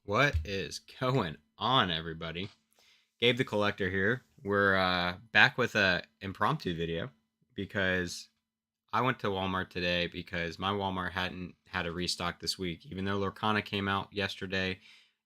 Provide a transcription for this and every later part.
What is going on, everybody? Gabe the Collector here. We're back with a impromptu video because I went to Walmart today because my Walmart hadn't had a restock this week. Even though Lorcana came out yesterday,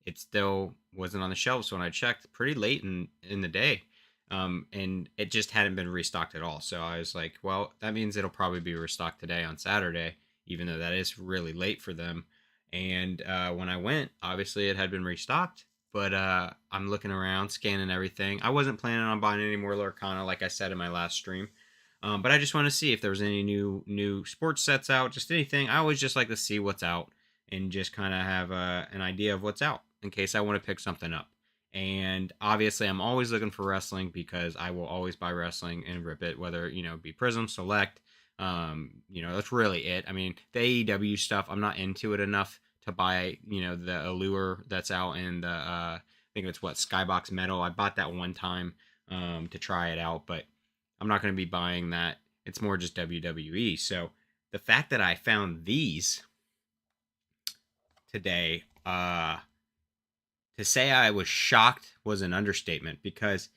it still wasn't on the shelves when I checked pretty late in the day. And it just hadn't been restocked at all. So I was like, well, that means it'll probably be restocked today on Saturday, even though that is really late for them. And when I went, obviously it had been restocked. But I'm looking around, scanning everything. I wasn't planning on buying any more Lorcana, like I said in my last stream. But I just want to see if there was any new sports sets out, just anything. I always just like to see what's out and just kind of have an idea of what's out in case I want to pick something up. And obviously, I'm always looking for wrestling because I will always buy wrestling and rip it, whether it be Prism, Select. That's really it. I mean, the AEW stuff, I'm not into it enough to buy the Allure that's out in the I think it's what Skybox Metal. I bought that one time to try it out, but I'm not going to be buying that. It's more just WWE. So the fact that I found these today, to say I was shocked was an understatement because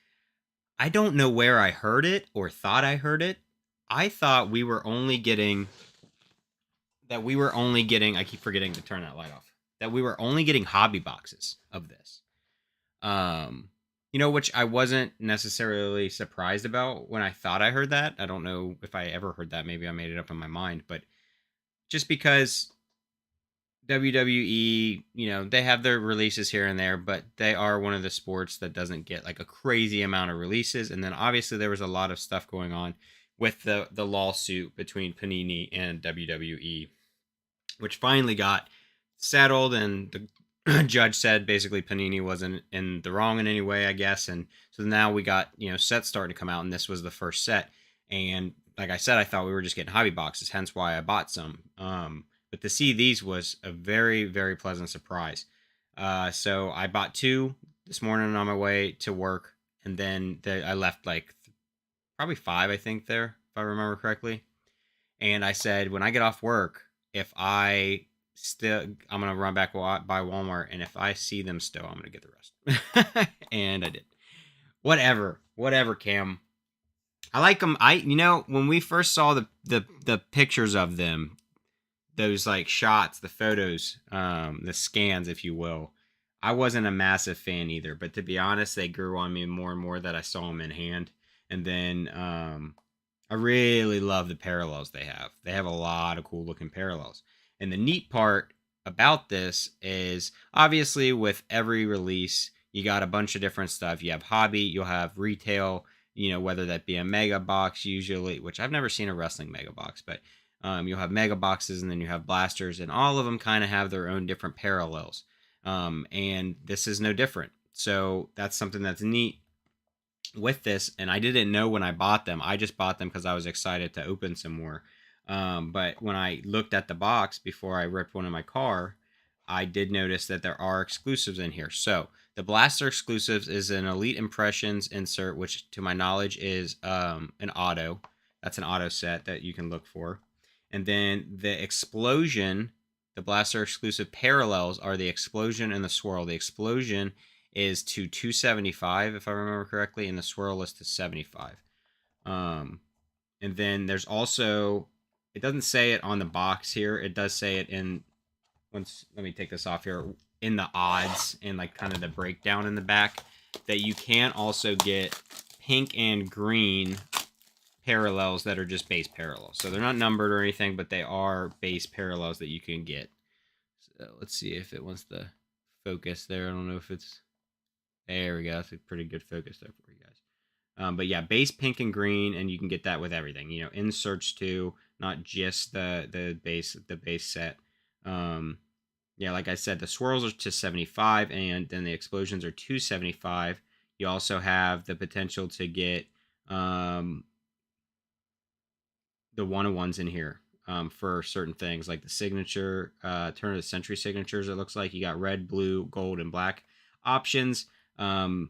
I don't know where I heard it or thought I heard it. I thought we were only getting, I keep forgetting to turn that light off, that we were only getting hobby boxes of this. Which I wasn't necessarily surprised about when I thought I heard that. I don't know if I ever heard that. Maybe I made it up in my mind, but just because WWE, they have their releases here and there, but they are one of the sports that doesn't get like a crazy amount of releases. And then obviously there was a lot of stuff going on with the lawsuit between Panini and WWE, which finally got settled, and the judge said basically Panini wasn't in the wrong in any way, I guess. And so now we got sets starting to come out, and this was the first set. And like I said, I thought we were just getting hobby boxes, hence why I bought some. But to see these was a very, very pleasant surprise. So I bought two this morning on my way to work, and then I left like probably five, I think, there, if I remember correctly. And I said, when I get off work, if I still, I'm gonna run back by Walmart, and if I see them still, I'm gonna get the rest. And I did. Whatever, Cam. I like them. When we first saw the pictures of them, those like shots, the photos, the scans, if you will. I wasn't a massive fan either, but to be honest, they grew on me more and more that I saw them in hand. And then I really love the parallels they have. They have a lot of cool looking parallels. And the neat part about this is obviously with every release, you got a bunch of different stuff. You have hobby, you'll have retail, whether that be a mega box usually, which I've never seen a wrestling mega box, but you'll have mega boxes, and then you have blasters, and all of them kind of have their own different parallels. And this is no different. So that's something that's neat with this. And I didn't know when I bought them. I just bought them because I was excited to open some more. But when I looked at the box before I ripped one in my car, I did notice that there are exclusives in here. So the Blaster exclusives is an Elite Impressions insert, which to my knowledge is an auto. That's an auto set that you can look for. And then the Explosion, the Blaster exclusive parallels are the Explosion and the Swirl. The Explosion is to 275, if I remember correctly, and the Swirl is to 75. And then there's also, it doesn't say it on the box here. It does say it in, let me take this off here, in the odds and like kind of the breakdown in the back, that you can also get pink and green parallels that are just base parallels. So they're not numbered or anything, but they are base parallels that you can get. So let's see if it wants to focus there. I don't know if it's, there we go. That's a pretty good focus there for you guys. But yeah, base pink and green, and you can get that with everything. Inserts too, not just the base set. Yeah, like I said, the swirls are to 75, and then the explosions are 275. You also have the potential to get the one-on-ones in here for certain things, like the signature, turn of the century signatures. It looks like you got red, blue, gold, and black options. I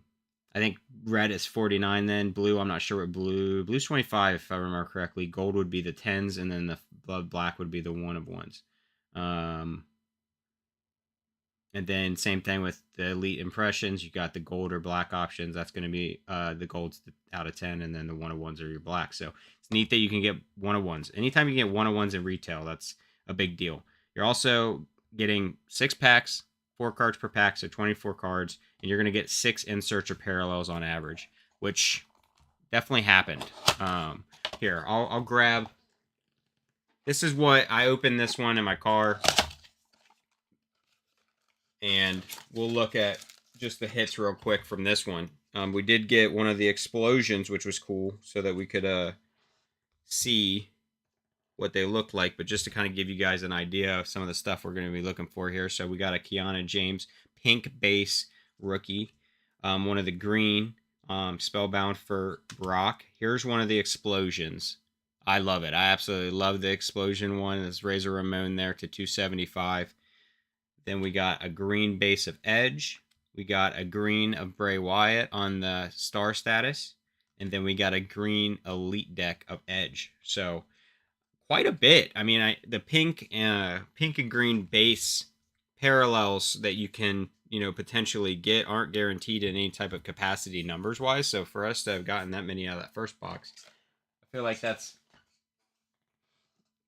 think red is 49, then blue, I'm not sure what blue's 25 if I remember correctly. Gold would be the 10s, and then the blood black would be the one of ones. And then same thing with the Elite Impressions. You got the gold or black options. That's going to be the golds out of 10, and then the 1-of-1s are your black. So it's neat that you can get 1-of-1s. Anytime you get 1-of-1s in retail, that's a big deal. You're also getting 6 packs, 4 cards per pack, so 24 cards, and you're going to get 6 inserts or parallels on average, which definitely happened. Here, I'll grab. This is what I opened this one in my car, and we'll look at just the hits real quick from this one. We did get one of the explosions, which was cool, so that we could see what they looked like, but just to kind of give you guys an idea of some of the stuff we're going to be looking for here. So we got a Kiana James pink base rookie, one of the green Spellbound for Brock. Here's one of the explosions. I love it. I absolutely love the explosion one. This Razor Ramon there to 275. Then we got a green base of Edge. We got a green of Bray Wyatt on the star status. And then we got a green Elite deck of Edge. So quite a bit. I mean, the pink and green base parallels that you can, potentially get aren't guaranteed in any type of capacity numbers wise. So for us to have gotten that many out of that first box, I feel like that's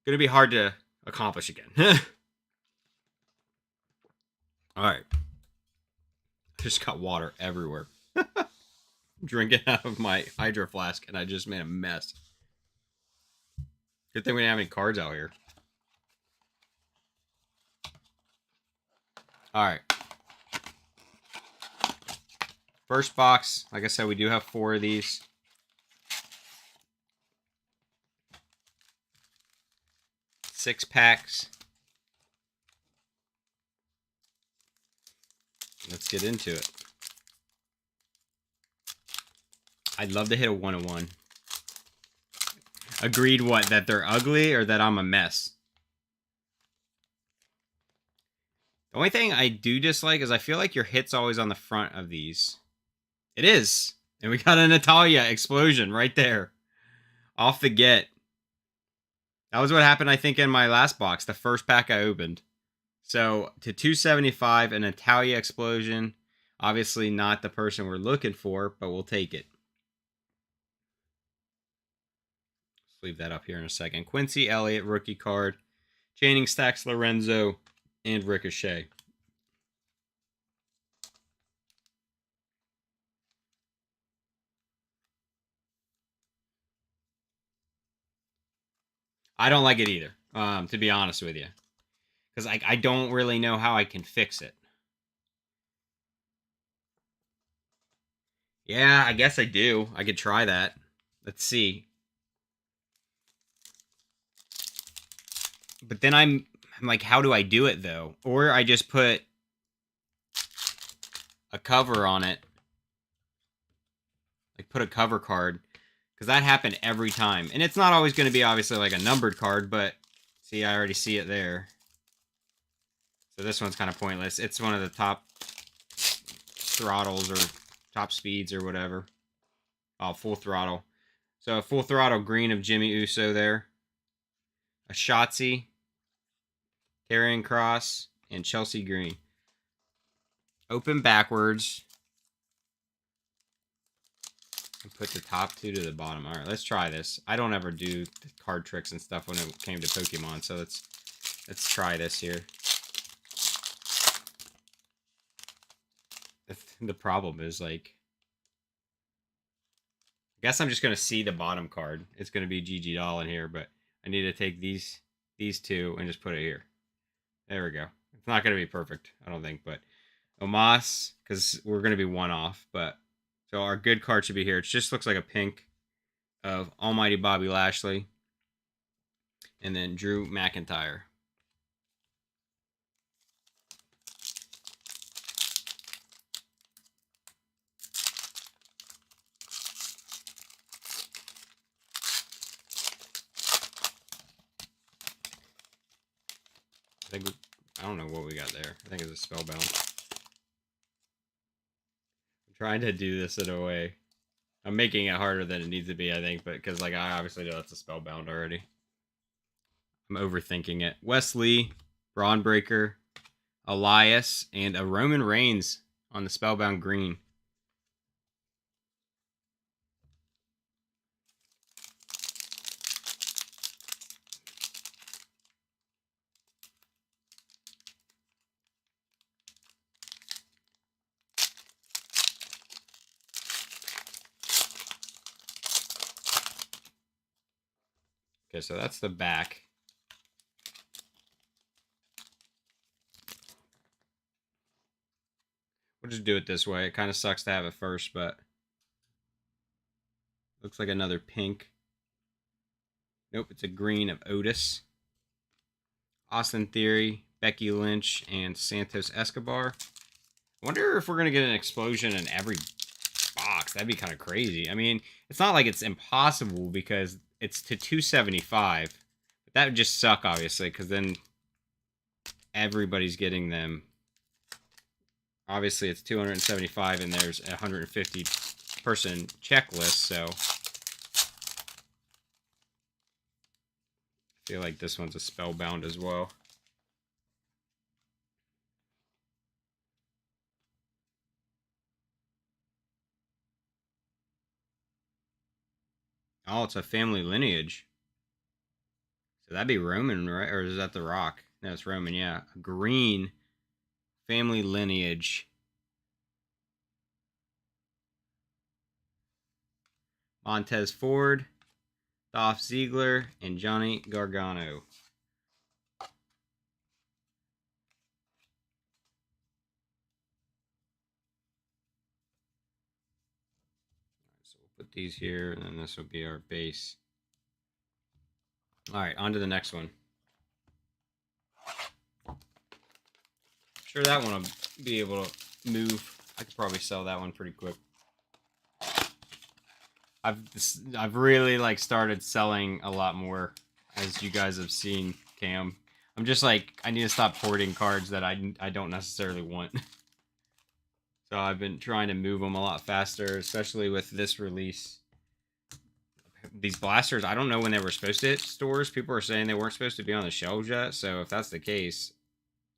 going to be hard to accomplish again. All right. I just got water everywhere. Drinking out of my hydro flask, and I just made a mess. Good thing we didn't have any cards out here. All right. First box, like I said, we do have 4 of these. Six packs. Let's get into it. I'd love to hit a 1-of-1. Agreed what? That they're ugly or that I'm a mess? The only thing I do dislike is I feel like your hit's always on the front of these. It is. And we got a Natalya explosion right there. Off the get. That was what happened, I think, in my last box. The first pack I opened. So, to 275, a Natalya explosion. Obviously not the person we're looking for, but we'll take it. Let's leave that up here in a second. Quincy Elliott, rookie card. Channing Stacks Lorenzo, and Ricochet. I don't like it either, to be honest with you. Because I don't really know how I can fix it. Yeah, I guess I do. I could try that. Let's see. But then I'm like, how do I do it, though? Or I just put a cover on it. Like, put a cover card. Because that happened every time. And it's not always going to be, obviously, like a numbered card. But, see, I already see it there. So this one's kind of pointless. It's one of the top throttles or top speeds or whatever. Oh, full throttle. So a full throttle green of Jimmy Uso there. A Shotzi. Karrion Kross. And Chelsea Green. Open backwards. And put the top 2 to the bottom. All right, let's try this. I don't ever do the card tricks and stuff when it came to Pokemon. So let's try this here. The problem is, like, I guess I'm just going to see the bottom card. It's going to be GG Doll in here, but I need to take these 2 and just put it here. There we go. It's not going to be perfect, I don't think, but Omos, because we're going to be 1 off, but so our good card should be here. It just looks like a pink of Almighty Bobby Lashley, and then Drew McIntyre. I don't know what we got there. I think it's a Spellbound. I'm trying to do this in a way. I'm making it harder than it needs to be, I think, but because, like, I obviously know it's a Spellbound already. I'm overthinking it. Wesley, Braun Breaker, Elias, and a Roman Reigns on the Spellbound green. Okay, so that's the back. We'll just do it this way. It kind of sucks to have it first, but looks like another pink. Nope, it's a green of Otis. Austin Theory, Becky Lynch, and Santos Escobar. I wonder if we're going to get an explosion in every box. That'd be kind of crazy. I mean, it's not like it's impossible because it's to 275. But that would just suck, obviously, because then everybody's getting them. Obviously, it's 275, and there's a 150-person checklist, so I feel like this one's a Spellbound as well. Oh, it's a family lineage. So that'd be Roman, right? Or is that The Rock? No, it's Roman, yeah. A green family lineage. Montez Ford, Dolph Ziggler, and Johnny Gargano. So we'll put these here, and then this will be our base. All right, on to the next one. Sure, that one will be able to move. I could probably sell that one pretty quick. I've really like started selling a lot more, as you guys have seen, Cam. I'm just like, I need to stop hoarding cards that I don't necessarily want. So I've been trying to move them a lot faster, especially with this release. These blasters, I don't know when they were supposed to hit stores. People are saying they weren't supposed to be on the shelves yet. So if that's the case,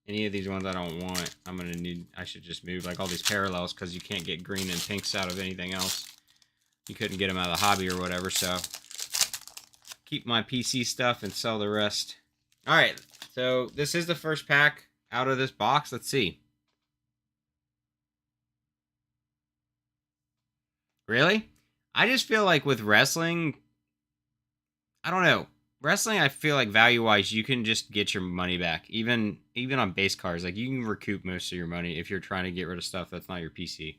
any of these ones I don't want, I should just move. Like all these parallels, because you can't get green and pinks out of anything else. You couldn't get them out of the hobby or whatever, so keep my PC stuff and sell the rest. All right, so this is the first pack out of this box. Let's see. Really? I just feel like with wrestling, I don't know. Wrestling, I feel like value-wise, you can just get your money back. Even on base cards, like you can recoup most of your money if you're trying to get rid of stuff that's not your PC.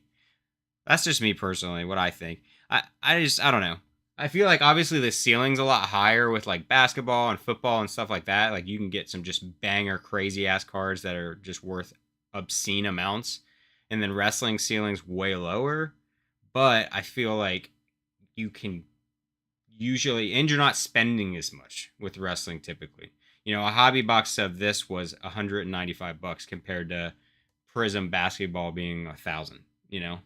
That's just me personally, what I think. I don't know. I feel like obviously the ceiling's a lot higher with like basketball and football and stuff like that. Like you can get some just banger crazy ass cards that are just worth obscene amounts. And then wrestling ceiling's way lower. But I feel like you can usually, and you're not spending as much with wrestling typically. You know, a hobby box of this was $195 compared to Prism basketball being 1,000, you know?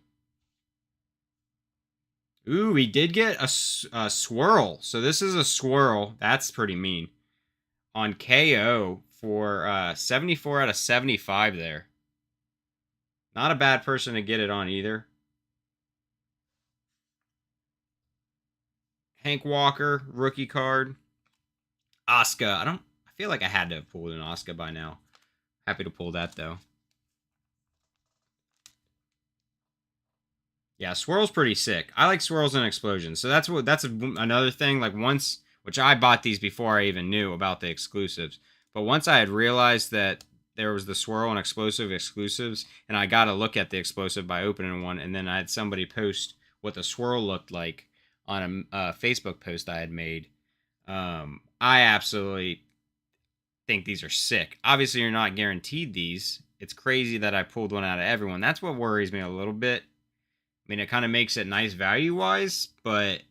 Ooh, we did get a swirl. So this is a swirl. That's pretty mean. On KO for 74 out of 75 there. Not a bad person to get it on either. Hank Walker, rookie card. Asuka. I feel like I had to have pulled an Asuka by now. Happy to pull that though. Yeah, swirl's pretty sick. I like swirls and explosions. So that's another thing. Like once, which I bought these before I even knew about the exclusives. But once I had realized that there was the swirl and explosive exclusives, and I got to look at the explosive by opening one, and then I had somebody post what the swirl looked like on a Facebook post I had made. I absolutely think these are sick. Obviously, you're not guaranteed these. It's crazy that I pulled one out of everyone. That's what worries me a little bit. I mean, it kind of makes it nice value-wise, but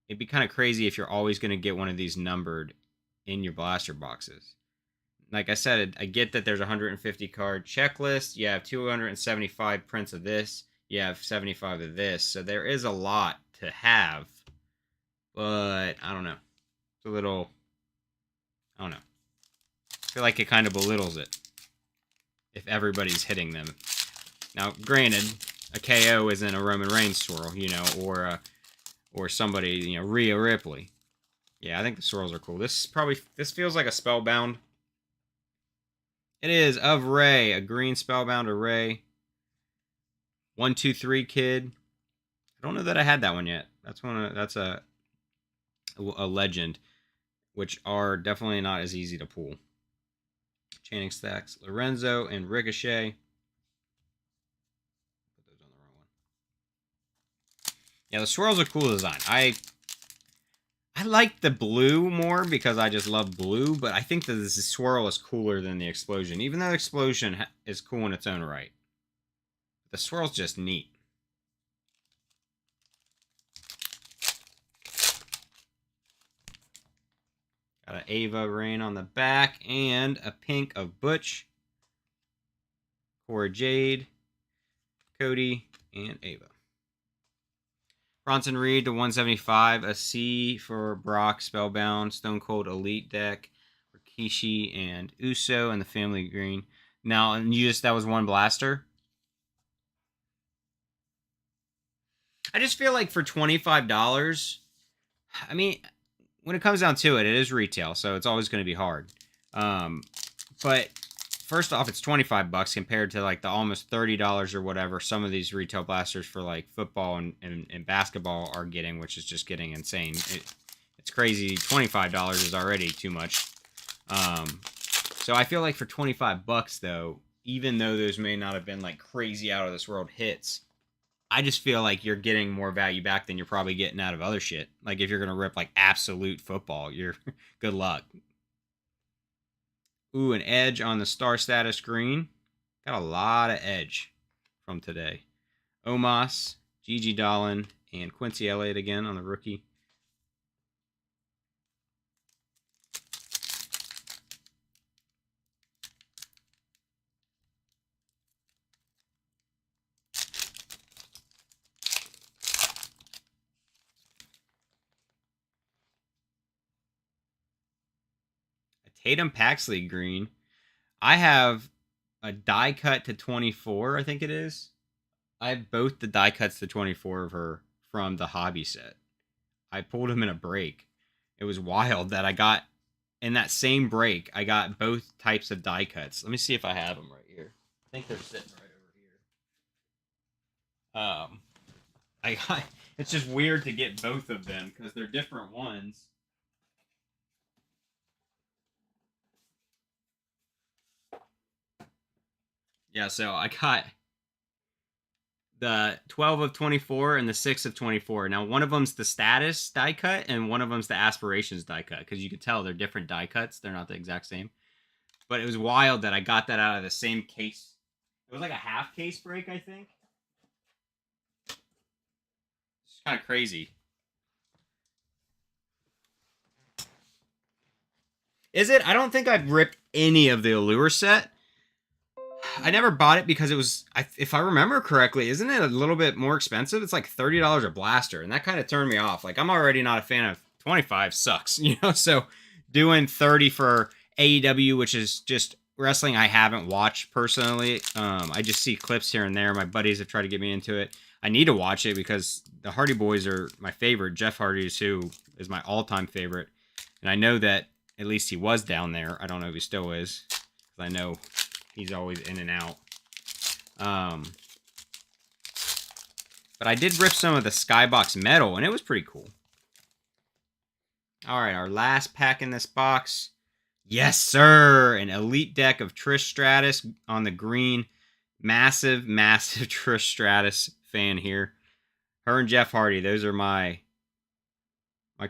it'd be kind of crazy if you're always going to get one of these numbered in your blaster boxes. Like I said, I get that there's a 150 card checklist. You have 275 prints of this. You have 75 of this. So there is a lot to have. But I don't know. It's a little, I don't know. I feel like it kind of belittles it. if everybody's hitting them. Now, granted, a KO isn't a Roman Reigns swirl, you know, or somebody, you know, Rhea Ripley. Yeah, I think the swirls are cool. This feels like a Spellbound. It is of Ray, a green Spellbound array. 1-2-3 Kid. I don't know that I had that one yet. That's a legend, which are definitely not as easy to pull. Channing Stacks, Lorenzo, and Ricochet. Put those on the wrong one. Yeah, the swirls are cool design. I like the blue more because I just love blue, but I think that the swirl is cooler than the explosion, even though the explosion is cool in its own right. The swirl's just neat. Got an Ava Rain on the back and a pink of Butch, Cora Jade, Cody, and Ava. Bronson Reed to 175, a C for Brock, Spellbound, Stone Cold Elite deck, Rikishi and Uso, and the Family Green. Now, and that was one blaster? I just feel like for $25, I mean, when it comes down to it, it is retail, so it's always going to be hard. But first off, it's $25 compared to like the almost $30 or whatever some of these retail blasters for like football and basketball are getting, which is just getting insane. It's crazy. $25 is already too much. So I feel like for $25 though, even though those may not have been like crazy out of this world hits, I just feel like you're getting more value back than you're probably getting out of other shit. Like if you're going to rip like absolute football, you're good luck. Ooh, an Edge on the Star Status green. Got a lot of Edge from today. Omos, Gigi Dolan, and Quincy Elliott again on the rookie. Tatum Paxley green. I have a die cut to 24, I think it is. I have both the die cuts to 24 of her from the hobby set. I pulled them in a break. It was wild that I got, in that same break, I got both types of die cuts. Let me see if I have them right here. I think they're sitting right over here. It's just weird to get both of them because they're different ones. Yeah, so I got the 12 of 24 and the 6 of 24. Now, one of them's the status die cut, and one of them's the aspirations die cut, because you could tell they're different die cuts. They're not the exact same. But it was wild that I got that out of the same case. It was like a half case break, I think. It's kind of crazy. Is it? I don't think I've ripped any of the Allure set. I never bought it because it was, if I remember correctly, isn't it a little bit more expensive? It's like $30 a blaster, and that kind of turned me off. Like, I'm already not a fan of 25 sucks, you know? So doing 30 for AEW, which is just wrestling I haven't watched personally. I just see clips here and there. My buddies have tried to get me into it. I need to watch it because the Hardy Boys are my favorite. Jeff Hardy who is my all-time favorite. And I know that at least he was down there. I don't know if he still is, because I know he's always in and out. But I did rip some of the Skybox metal, and it was pretty cool. All right, our last pack in this box. Yes, sir! An Elite deck of Trish Stratus on the green. Massive, massive Trish Stratus fan here. Her and Jeff Hardy, those are my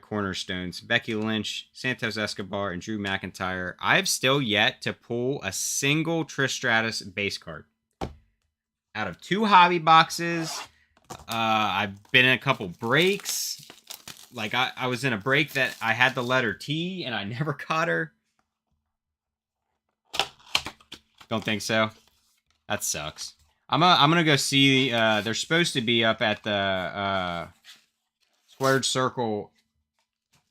cornerstones. Becky Lynch, Santos Escobar, and Drew McIntyre. I've still yet to pull a single Trish Stratus base card. Out of 2 hobby boxes, I've been in a couple breaks. Like, I was in a break that I had the letter T, and I never caught her. Don't think so? That sucks. I'm gonna go see, they're supposed to be up at the Squared Circle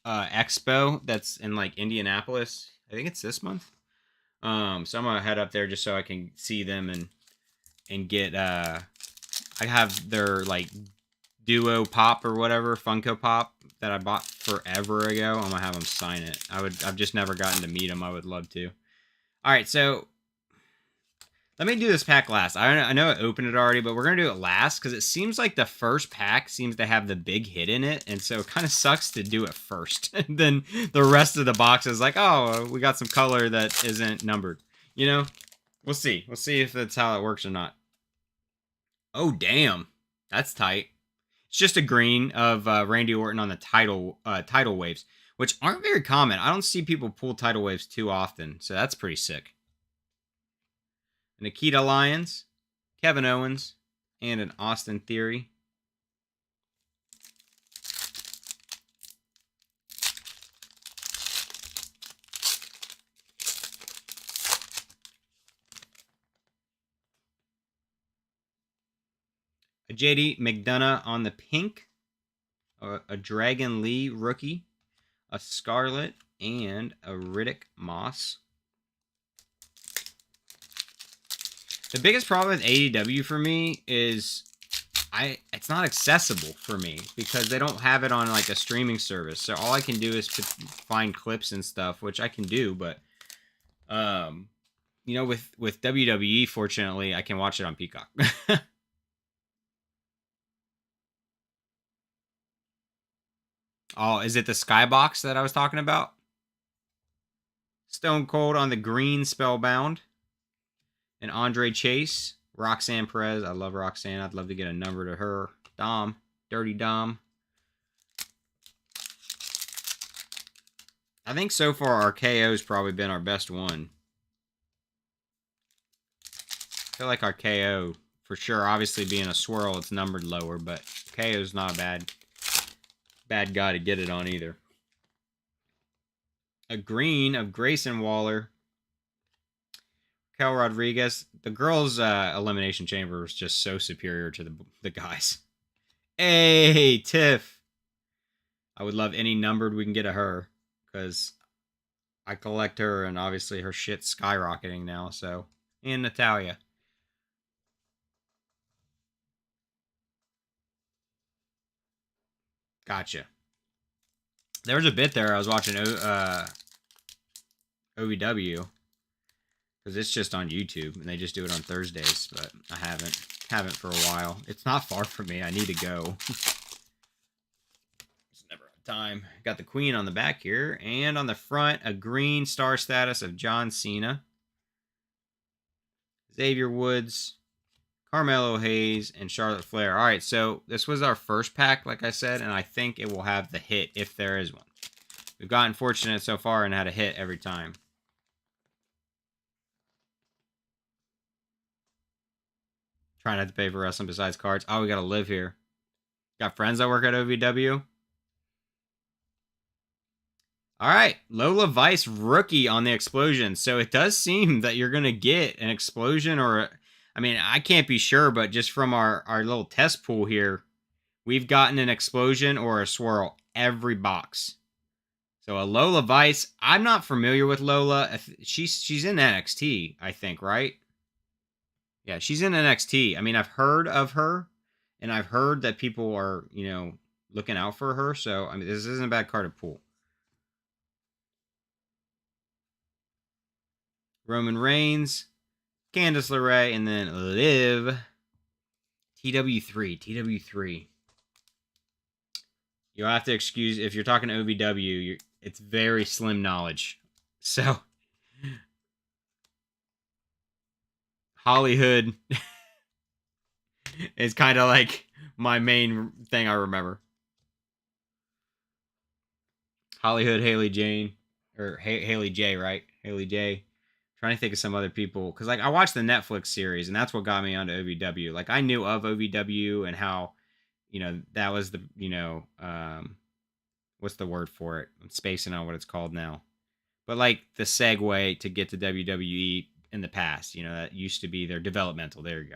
Expo that's in like Indianapolis. I think it's this month. So I'm gonna head up there just so I can see them and get I have their like Duo Pop or whatever, Funko Pop that I bought forever ago. I'm gonna have them sign it. I've just never gotten to meet them. I would love to. All right, so let me do this pack last. I know I opened it already, but we're going to do it last because it seems like the first pack seems to have the big hit in it. And so it kind of sucks to do it first. And then the rest of the box is like, oh, we got some color that isn't numbered. You know, we'll see. We'll see if that's how it works or not. Oh, damn. That's tight. It's just a green of Randy Orton on the tidal waves, which aren't very common. I don't see people pull tidal waves too often. So that's pretty sick. Nikita Lyons, Kevin Owens, and an Austin Theory. A JD McDonough on the pink. A Dragon Lee rookie. A Scarlet, and a Riddick Moss. The biggest problem with AEW for me is it's not accessible for me because they don't have it on like a streaming service. So all I can do is find clips and stuff, which I can do, but you know, with WWE, fortunately, I can watch it on Peacock. Oh, is it the Skybox that I was talking about? Stone Cold on the green Spellbound. And Andre Chase, Roxanne Perez. I love Roxanne. I'd love to get a number to her. Dom, Dirty Dom. I think so far our KO's probably been our best one. I feel like our KO, for sure, obviously being a swirl, it's numbered lower, but KO's not a bad guy to get it on either. A green of Grayson Waller. Cal Rodriguez. The girls' Elimination Chamber was just so superior to the guys. Hey, Tiff. I would love any numbered we can get of her because I collect her and obviously her shit's skyrocketing now. So, and Natalia. Gotcha. There was a bit there I was watching OVW because it's just on YouTube and they just do it on Thursdays, but I haven't for a while. It's not far from me. I need to go. Just never have time. Got the Queen on the back here, and on the front, a green star status of John Cena, Xavier Woods, Carmelo Hayes, and Charlotte Flair. All right, so this was our first pack, like I said, and I think it will have the hit if there is one. We've gotten fortunate so far and had a hit every time. Try not to pay for wrestling besides cards. Oh, we got to live here. Got friends that work at OVW. All right, Lola Vice rookie on the explosion. So it does seem that you're going to get an explosion or... I mean, I can't be sure, but just from our little test pool here, we've gotten an explosion or a swirl every box. So a Lola Vice. I'm not familiar with Lola. She's in NXT, I think, right? Yeah, she's in NXT. I mean, I've heard of her, and I've heard that people are, you know, looking out for her. So, I mean, this isn't a bad card to pull. Roman Reigns, Candice LeRae, and then Liv. TW3. You'll have to excuse, if you're talking to OVW, it's very slim knowledge. So, Hollywood is kind of like my main thing I remember. Hollywood, Haley Jane, or Haley J, right? Haley J. Trying to think of some other people, because like I watched the Netflix series, and that's what got me onto OVW. Like I knew of OVW and how, you know, that was the, you know, what's the word for it? I'm spacing on what it's called now, but like the segue to get to WWE in the past, you know, that used to be their developmental. There you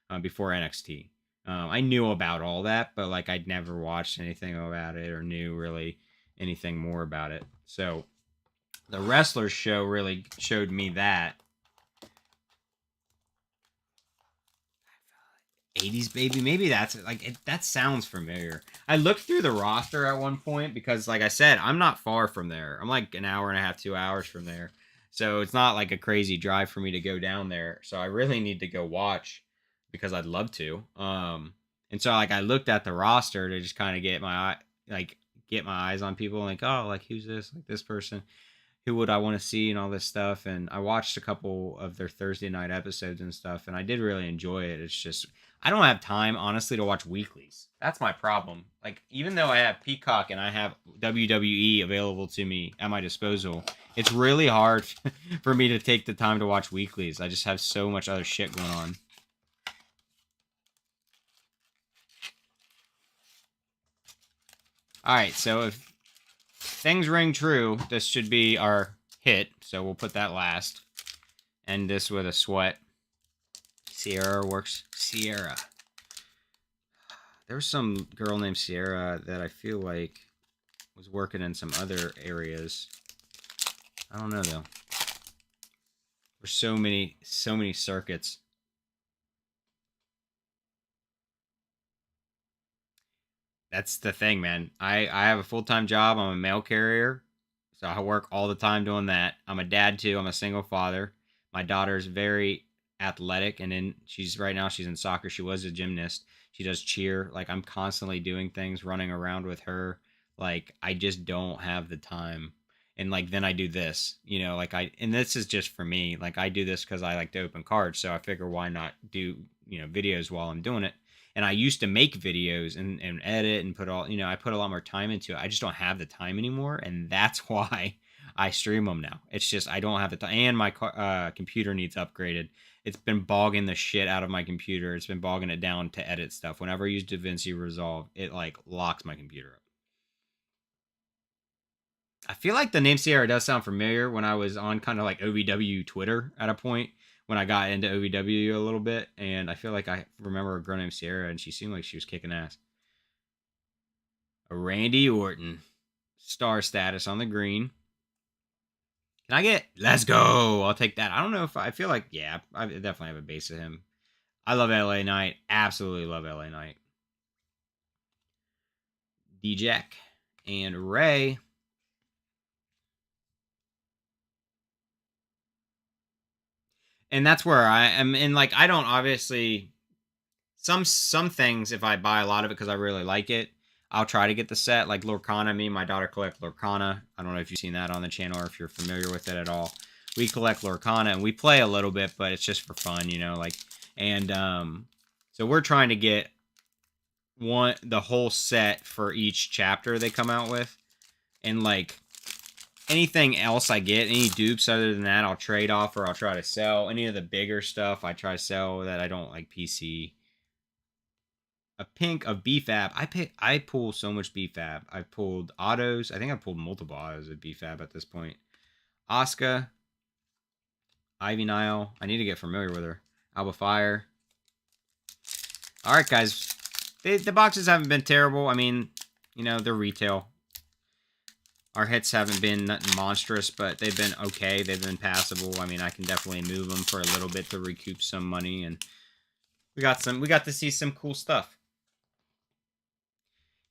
go, before NXT. I knew about all that, but like I'd never watched anything about it or knew really anything more about it. So The Wrestlers show really showed me that. 80s baby, maybe that's like that sounds familiar. I looked through the roster at one point because, like I said, I'm not far from there. I'm like an hour and a half, 2 hours from there, so it's not like a crazy drive for me to go down there. So I really need to go watch because I'd love to. And so like I looked at the roster to just kind of get my eyes on people, like, oh, like who's this, like this person, who would I want to see, and all this stuff. And I watched a couple of their Thursday night episodes and stuff, and I did really enjoy it. It's just I don't have time, honestly, to watch weeklies. That's my problem. Like, even though I have Peacock and I have WWE available to me at my disposal, it's really hard for me to take the time to watch weeklies. I just have so much other shit going on. All right, so if things ring true, this should be our hit. So we'll put that last. End this with a sweat. Sierra works. Sierra. There was some girl named Sierra that I feel like was working in some other areas. I don't know though. There's so many circuits. That's the thing, man. I have a full-time job. I'm a mail carrier. So I work all the time doing that. I'm a dad too. I'm a single father. My daughter's very athletic, and she's right now she's in soccer. She was a gymnast. She does cheer. Like, I'm constantly doing things, running around with her. Like, I just don't have the time. And like then I do this, like and this is just for me. Like, I do this because I like to open cards, so I figure why not do videos while I'm doing it. And I used to make videos and edit and put all, I put a lot more time into it. I just don't have the time anymore, and that's why I stream them now. It's just I don't have the time, and my computer needs upgraded. It's been bogging the shit out of my computer. It's been bogging it down to edit stuff. Whenever I use DaVinci Resolve, it like locks my computer up. I feel like the name Sierra does sound familiar when I was on kind of like OVW Twitter at a point when I got into OVW a little bit, and I feel like I remember a girl named Sierra, and she seemed like she was kicking ass. A Randy Orton, star status on the green. Can I get? Let's go. I'll take that. I don't know if I feel like, yeah, I definitely have a base of him. I love LA Knight. Absolutely love LA Knight. D-Jack and Ray. And that's where I am. And like, I don't obviously some things, if I buy a lot of it because I really like it, I'll try to get the set. Like Lorcana, me and my daughter collect Lorcana. I don't know if you've seen that on the channel or if you're familiar with it at all. We collect Lorcana and we play a little bit, but it's just for fun, like. And so we're trying to get the whole set for each chapter they come out with, and like anything else I get, any dupes other than that, I'll trade off or I'll try to sell. Any of the bigger stuff I try to sell that I don't like PC. A pink of BFAB. I pull so much BFAB. I've pulled autos. I think I've pulled multiple autos of BFAB at this point. Asuka. Ivy Nile. I need to get familiar with her. Alba Fire. Alright, guys. The boxes haven't been terrible. I mean, they're retail. Our hits haven't been nothing monstrous, but they've been okay. They've been passable. I mean, I can definitely move them for a little bit to recoup some money, and we got to see some cool stuff.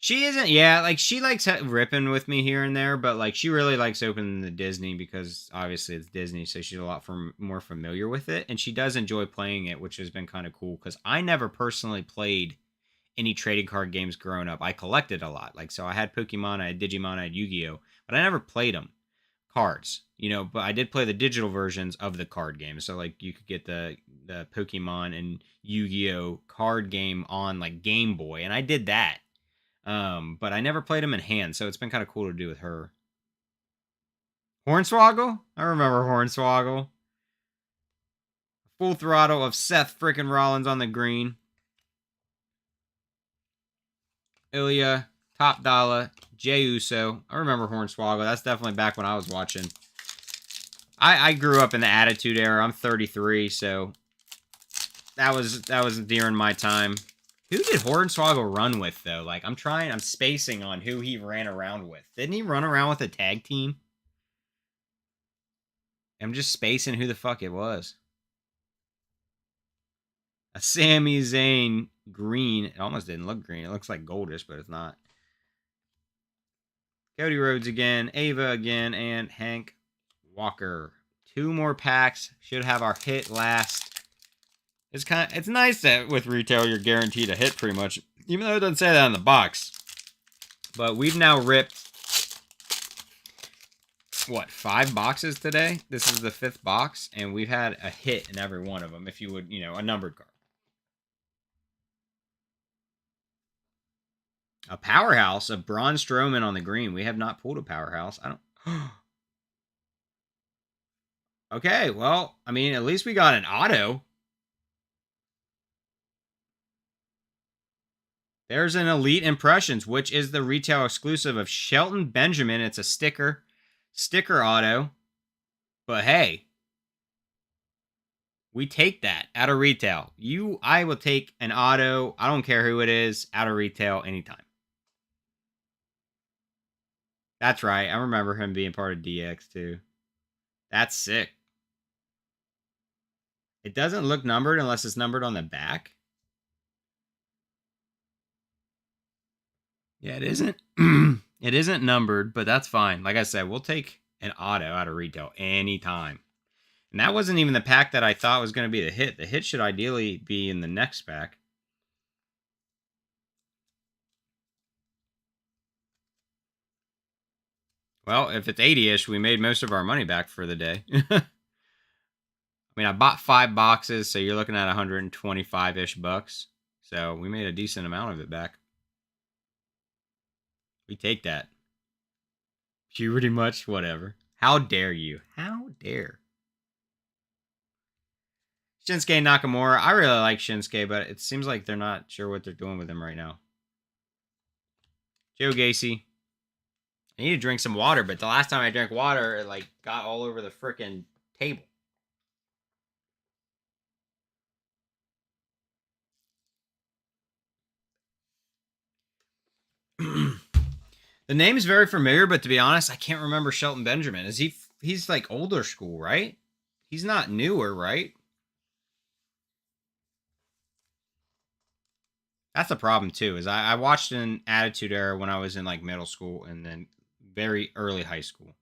She isn't, yeah, like, she likes ripping with me here and there, but, like, she really likes opening the Disney because, obviously, it's Disney, so she's a lot more familiar with it, and she does enjoy playing it, which has been kind of cool, because I never personally played any trading card games growing up. I collected a lot, like, so I had Pokemon, I had Digimon, I had Yu-Gi-Oh!, but I never played them. Cards, but I did play the digital versions of the card games, so, like, you could get the Pokemon and Yu-Gi-Oh! Card game on, like, Game Boy, and I did that. But I never played him in hand, so it's been kind of cool to do with her. Hornswoggle? I remember Hornswoggle. Full throttle of Seth frickin' Rollins on the green. Ilya, Top Dollar, Jey Uso. I remember Hornswoggle. That's definitely back when I was watching. I grew up in the Attitude Era. I'm 33, so that was during my time. Who did Hornswoggle run with, though? Like, I'm spacing on who he ran around with. Didn't he run around with a tag team? I'm just spacing who the fuck it was. A Sami Zayn green. It almost didn't look green. It looks like goldish, but it's not. Cody Rhodes again, Ava again, and Hank Walker. 2 more packs. Should have our hit last. It's nice that with retail you're guaranteed a hit pretty much, even though it doesn't say that on the box. But we've now ripped, what, 5 boxes today? This is the 5th box, and we've had a hit in every one of them, if you would, a numbered card. A powerhouse of Braun Strowman on the green. We have not pulled a powerhouse. I don't... Okay, well, I mean, at least we got an auto. There's an Elite Impressions, which is the retail exclusive of Shelton Benjamin. It's a sticker auto. But hey, we take that out of retail. I will take an auto, I don't care who it is, out of retail anytime. That's right. I remember him being part of DX too. That's sick. It doesn't look numbered unless it's numbered on the back. Yeah, it isn't. It isn't numbered, but that's fine. Like I said, we'll take an auto out of retail anytime. And that wasn't even the pack that I thought was going to be the hit. The hit should ideally be in the next pack. Well, if it's 80-ish, we made most of our money back for the day. I mean, I bought 5 boxes, so you're looking at 125-ish bucks. So we made a decent amount of it back. We take that. Pretty much whatever. How dare you? How dare. Shinsuke Nakamura. I really like Shinsuke, but it seems like they're not sure what they're doing with him right now. Joe Gacy. I need to drink some water, but the last time I drank water, it got all over the frickin' table. The name is very familiar, but to be honest, I can't remember Shelton Benjamin. He's like older school, right? He's not newer, right? That's a problem too, is I watched an Attitude Era when I was in middle school and then very early high school.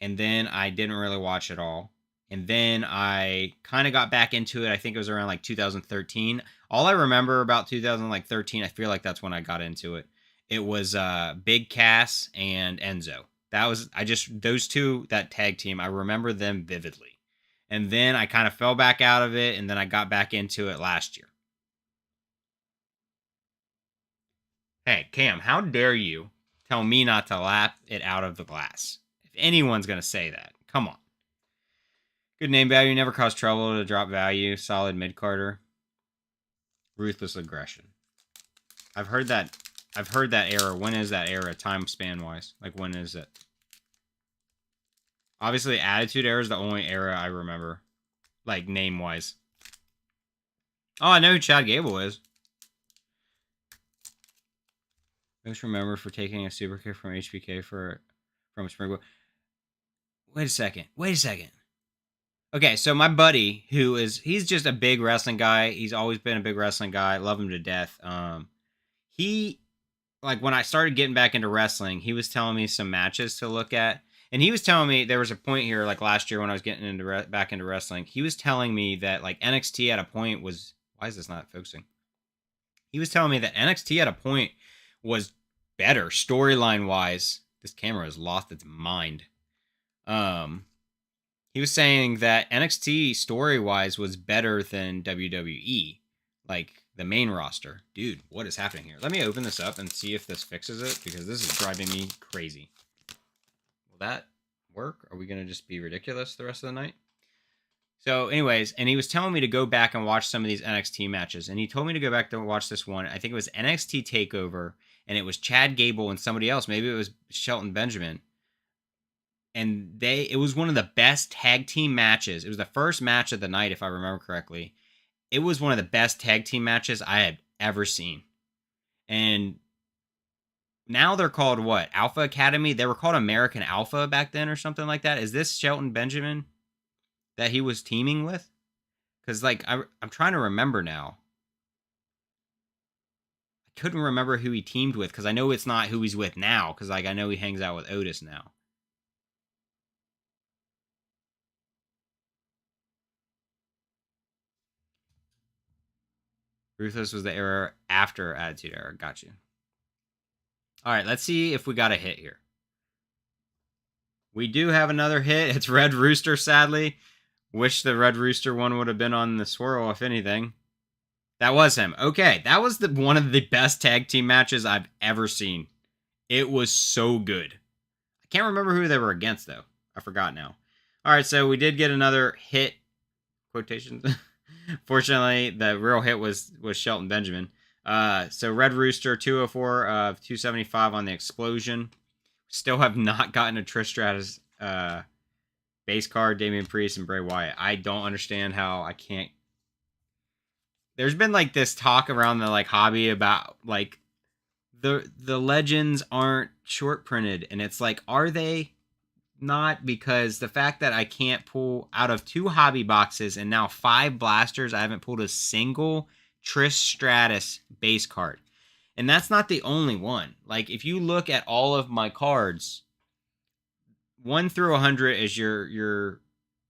And then I didn't really watch it all. And then I kind of got back into it. I think it was around 2013. All I remember about 2013, I feel like that's when I got into it. It was Big Cass and Enzo. Those two, that tag team, I remember them vividly. And then I kind of fell back out of it, and then I got back into it last year. Hey, Cam, how dare you tell me not to lap it out of the glass? If anyone's going to say that, come on. Good name value, never caused trouble to drop value, solid mid-carder. Ruthless aggression. I've heard that era. When is that era, time span-wise? When is it? Obviously, Attitude Era is the only era I remember. Name-wise. Oh, I know who Chad Gable is. Most remember for taking a super kick from HBK from Springboard. Wait a second. Okay, so my buddy, he's just a big wrestling guy. He's always been a big wrestling guy. I love him to death. He, when I started getting back into wrestling, he was telling me some matches to look at. And he was telling me, there was a point here, last year when I was getting back into wrestling, he was telling me that, NXT at a point was... Why is this not focusing? He was telling me that NXT at a point was better storyline-wise. This camera has lost its mind. He was saying that NXT story-wise was better than WWE, the main roster. Dude, what is happening here? Let me open this up and see if this fixes it, because this is driving me crazy. Will that work? Are we going to just be ridiculous the rest of the night? So anyways, and he was telling me to go back and watch some of these NXT matches, and he told me to go back to watch this one. I think it was NXT TakeOver, and it was Chad Gable and somebody else. Maybe it was Shelton Benjamin. And it was one of the best tag team matches. It was the first match of the night, if I remember correctly. It was one of the best tag team matches I had ever seen. And Now they're called what? Alpha Academy? They were called American Alpha back then or something like that. Is this Shelton Benjamin that he was teaming with? Because, like, I'm trying to remember now. I couldn't remember who he teamed with because I know it's not who he's with now because, like, I know he hangs out with Otis now. Ruthless was the era after Attitude Era. Got you. All right, let's see if we got a hit here. We do have another hit. It's Red Rooster, sadly. Wish the Red Rooster one would have been on the swirl, if anything. That was him. Okay, that was one of the best tag team matches I've ever seen. It was so good. I can't remember who they were against, though. I forgot now. All right, so we did get another hit. Quotations. Fortunately, the real hit was Shelton Benjamin. So Red Rooster, 204 of 275 on the Explosion. Still have not gotten a Trish Stratus base card, Damian Priest, and Bray Wyatt. I don't understand how I can't. There's been like this talk around the like hobby about like the legends aren't short printed, and it's like, are they not? Because the fact that I can't pull out of 2 hobby boxes and now 5 blasters, I haven't pulled a single Trish Stratus base card. And that's not the only one. Like, if you look at all of my cards, 1 through 100 is your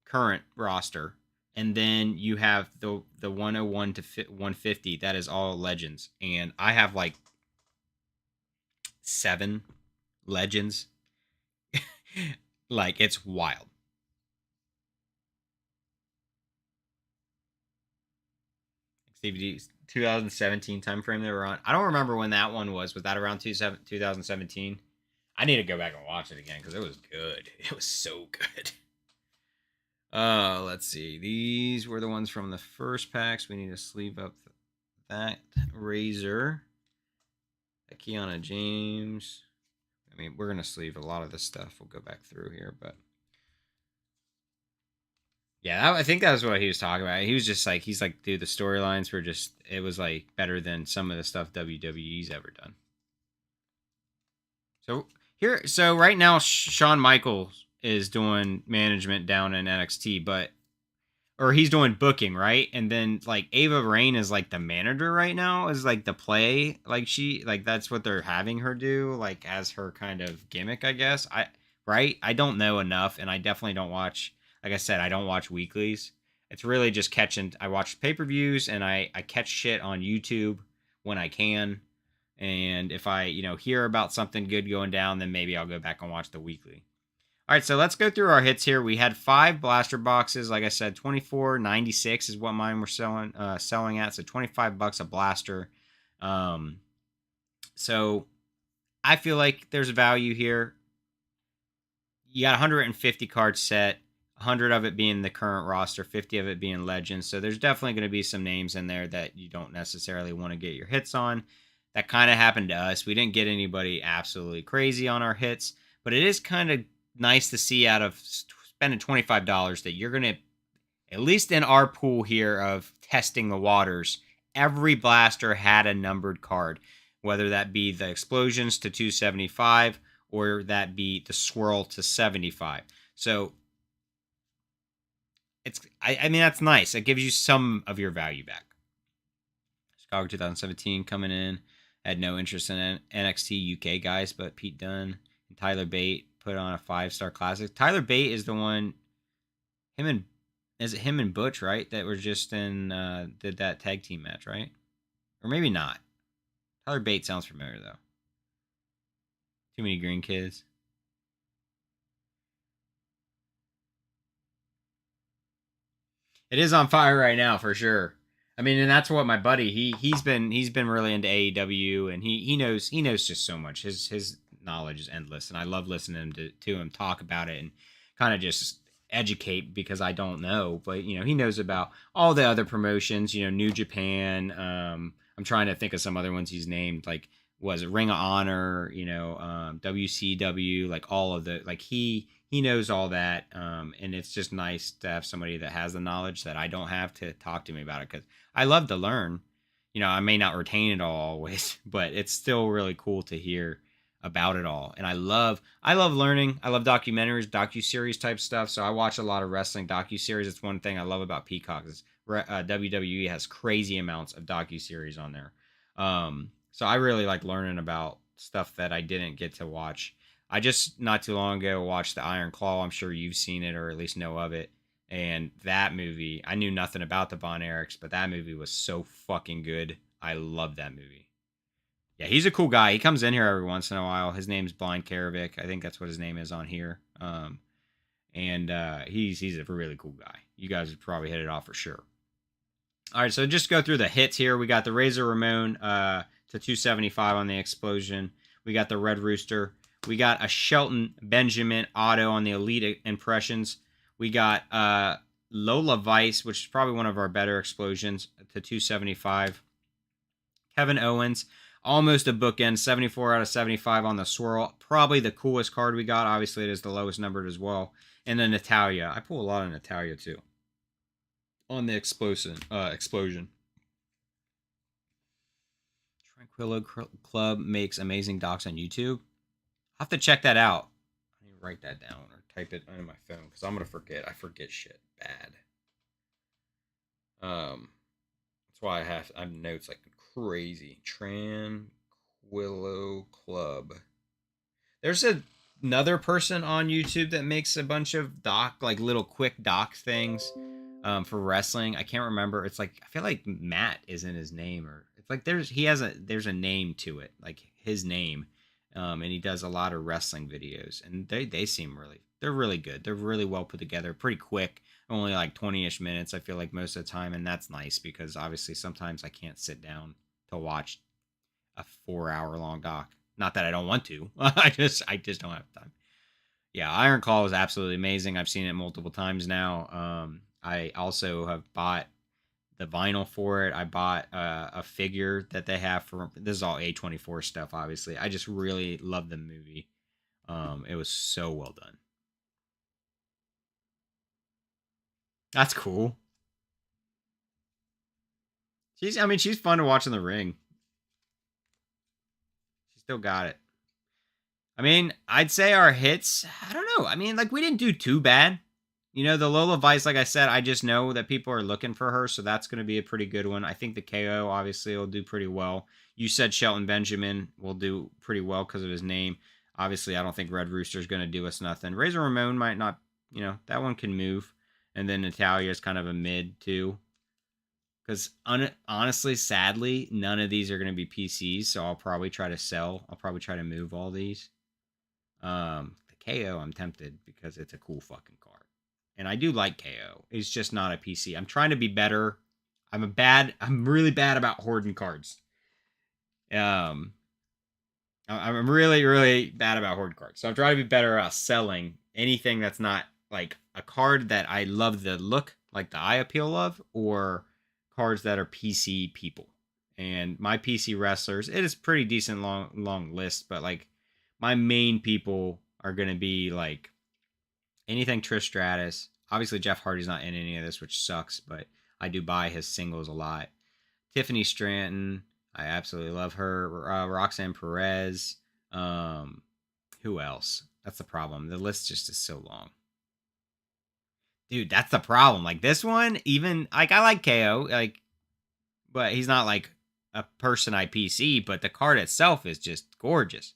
current roster, and then you have the 101 to 150. That is all legends, and I have like 7 legends. Like, it's wild. CVD 2017 time frame they were on. I don't remember when that one was. Was that around 2017? I need to go back and watch it again because it was good. It was so good. Let's see. These were the ones from the first packs. We need to sleeve up that Razor. That Kiana James. I mean, we're gonna sleeve a lot of this stuff. We'll go back through here, but yeah, I think that was what he was talking about. He was just like, he's like, dude, the storylines were just, it was like better than some of the stuff WWE's ever done. So right now, Shawn Michaels is doing management down in NXT, or he's doing booking, right? And then like Ava Rain is like the manager right now, is like the play, like that's what they're having her do, like as her kind of gimmick, I guess. I don't know enough, and I definitely don't watch. Like I said, I don't watch weeklies. It's really just catching. I watch pay-per-views and I catch shit on YouTube when I can. And if I, hear about something good going down, then maybe I'll go back and watch the weekly. All right, so let's go through our hits here. We had 5 blaster boxes. Like I said, $24.96 is what mine were selling at. So $25 a blaster. So I feel like there's value here. You got 150 card set, 100 of it being the current roster, 50 of it being legends. So there's definitely going to be some names in there that you don't necessarily want to get your hits on. That kind of happened to us. We didn't get anybody absolutely crazy on our hits, but it is kind of nice to see out of spending $25 that you're going to, at least in our pool here of testing the waters, every blaster had a numbered card, whether that be the explosions to 275 or that be the swirl to 75. So I mean, that's nice. It gives you some of your value back. Chicago 2017 coming in. Had no interest in NXT UK guys, but Pete Dunne and Tyler Bate put on a 5-star classic. Tyler Bate is the one, him and Butch, right? That were just did that tag team match, right? Or maybe not. Tyler Bate sounds familiar though. Too many green kids. It is on fire right now for sure. I mean, and that's what my buddy he's been really into AEW, and he knows just so much. His knowledge is endless, and I love listening to him talk about it and kind of just educate because I don't know, but he knows about all the other promotions. New Japan. I'm trying to think of some other ones he's named, like was it Ring of Honor? WCW, like all of the he knows all that, and it's just nice to have somebody that has the knowledge that I don't have to talk to me about it, because I love to learn. I may not retain it all always, but it's still really cool to hear about it all. And I love learning. I love documentaries, docu-series type stuff. So I watch a lot of wrestling docu-series. It's one thing I love about Peacock is WWE has crazy amounts of docu-series on there. So I really like learning about stuff that I didn't get to watch. I just not too long ago watched the Iron Claw. I'm sure you've seen it or at least know of it. And that movie, I knew nothing about the Von Erichs, but that movie was so fucking good. I love that movie. Yeah, he's a cool guy. He comes in here every once in a while. His name's Blind Karavik. I think that's what his name is on here. And he's a really cool guy. You guys would probably hit it off for sure. All right, so just go through the hits here. We got the Razor Ramon to 275 on the Explosion. We got the Red Rooster. We got a Shelton Benjamin auto on the Elite Impressions. We got Lola Vice, which is probably one of our better Explosions, to 275. Kevin Owens, almost a bookend, 74 out of 75 on the Swirl. Probably the coolest card we got. Obviously, it is the lowest numbered as well. And then Natalia. I pull a lot of Natalia, too. On the Explosion. Tranquillo Club makes amazing docs on YouTube. I'll have to check that out. I need to write that down or type it on my phone because I'm going to forget. I forget shit bad. That's why I have notes like crazy. Tranquillo Club. There's another person on YouTube that makes a bunch of like little quick doc things for wrestling. I can't remember. It's like I feel like Matt is in his name, or it's like there's a name to it, like his name. And he does a lot of wrestling videos, and they seem they're really good. They're really well put together, pretty quick, only like 20-ish minutes. I feel like most of the time, and that's nice because obviously sometimes I can't sit down to watch a 4-hour long doc. Not that I don't want to, I just don't have time. Yeah, Iron Claw is absolutely amazing. I've seen it multiple times now. I also have bought the vinyl for it. I bought a figure that they have for this is all A24 stuff. Obviously, I just really love the movie. It was so well done. That's cool. She's fun to watch in the ring. She still got it. I'd say our hits, I don't know. Like we didn't do too bad. The Lola Vice, like I said, I just know that people are looking for her, so that's going to be a pretty good one. I think the KO obviously will do pretty well. You said Shelton Benjamin will do pretty well because of his name. Obviously, I don't think Red Rooster's going to do us nothing. Razor Ramon might not, that one can move. And then Natalia is kind of a mid, too. Because honestly, sadly, none of these are going to be PCs, so I'll probably try to sell. I'll probably try to move all these. The KO, I'm tempted because it's a cool fucking card. And I do like KO. It's just not a PC. I'm trying to be better. I'm really bad about hoarding cards. I'm really, really bad about hoarding cards. So I'm trying to be better at selling anything that's not like a card that I love the look, like the eye appeal of, or cards that are PC people. And my PC wrestlers, it is pretty decent long list, but like my main people are going to be like anything Trish Stratus. Obviously, Jeff Hardy's not in any of this, which sucks, but I do buy his singles a lot. Tiffany Stratton, I absolutely love her. Roxanne Perez. Who else? That's the problem. The list just is so long. Dude, that's the problem. Like this one, even like I like KO, like, but he's not like a person I PC, but the card itself is just gorgeous.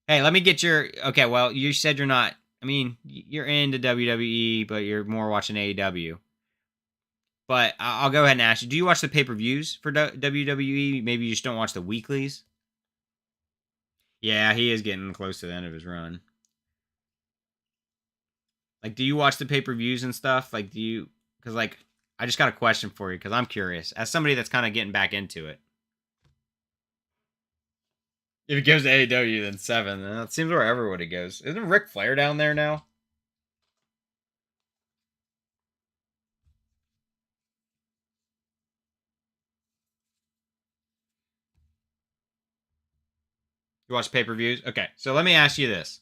Hey, let me get your okay. Well, you said you're not. You're into WWE, but you're more watching AEW. But I'll go ahead and ask you: do you watch the pay-per-views for WWE? Maybe you just don't watch the weeklies. Yeah, he is getting close to the end of his run. Like, do you watch the pay-per-views and stuff? Like, do you? Because like, I just got a question for you because I'm curious as somebody that's kind of getting back into it. If it goes to AEW, then 7. Then that seems where everybody goes. Isn't Ric Flair down there now? You watch pay-per-views? Okay, so let me ask you this.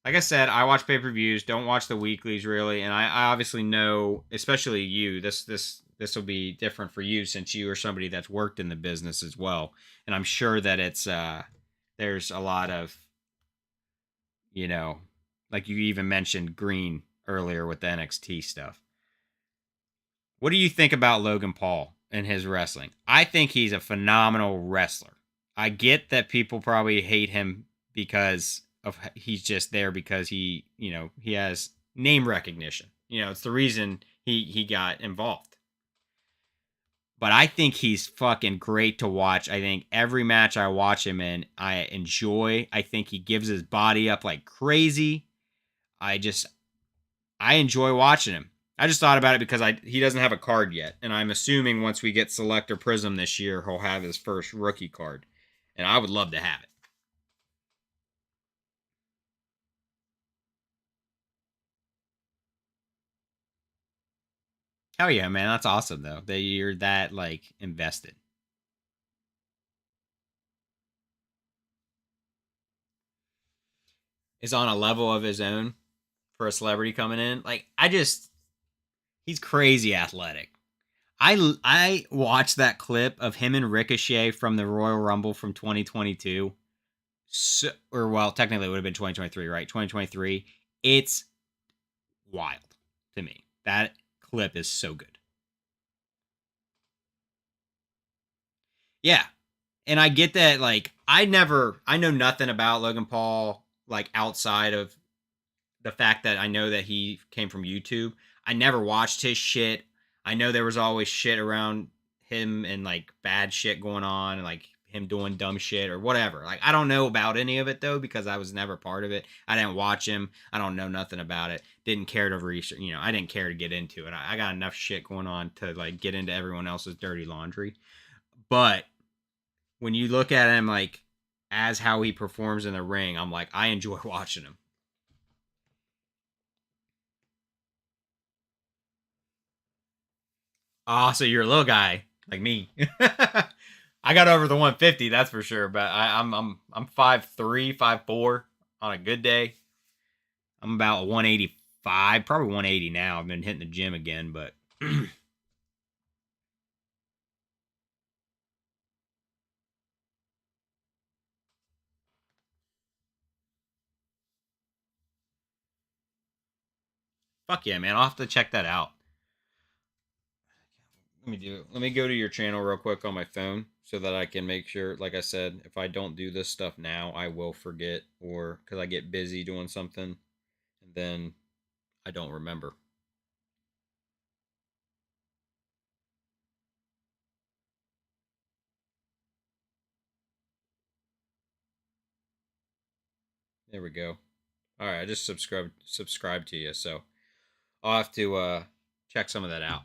Like I said, I watch pay-per-views, don't watch the weeklies really, and I obviously know, especially you, this will be different for you since you are somebody that's worked in the business as well. And I'm sure that it's there's a lot of, you know, like you even mentioned Green earlier with the NXT stuff. What do you think about Logan Paul and his wrestling? I think he's a phenomenal wrestler. I get that people probably hate him because of he's just there because he has name recognition. It's the reason he got involved. But I think he's fucking great to watch. I think every match I watch him in, I enjoy. I think he gives his body up like crazy. I just I enjoy watching him. I just thought about it because he doesn't have a card yet, and I'm assuming once we get Select or Prism this year, he'll have his first rookie card, and I would love to have it. Hell yeah, man, that's awesome though that you're that like invested. Is on a level of his own for a celebrity coming in. Like he's crazy athletic. I watched that clip of him and Ricochet from the Royal Rumble from 2022. Or well, technically it would have been 2023, right? 2023. It's wild to me. That clip is so good. Yeah. And I get that like I know nothing about Logan Paul like outside of the fact that I know that he came from YouTube. I never watched his shit. I know there was always shit around him and like bad shit going on and like him doing dumb shit or whatever. Like I don't know about any of it though because I was never part of it. I didn't watch him. I don't know nothing about it. Didn't care to research. I didn't care to get into it. I got enough shit going on to like get into everyone else's dirty laundry. But when you look at him like as how he performs in the ring, I'm like I enjoy watching him. Oh, so you're a little guy like me. I got over the 150, that's for sure. But I'm 5'3", 5'4" on a good day. I'm about 185, probably 180 now. I've been hitting the gym again, but fuck yeah, man! I'll have to check that out. Let me do it. Let me go to your channel real quick on my phone so that I can make sure. Like I said, if I don't do this stuff now, I will forget, or because I get busy doing something, and then I don't remember. There we go. All right, I just subscribed to you, so I'll have to check some of that out.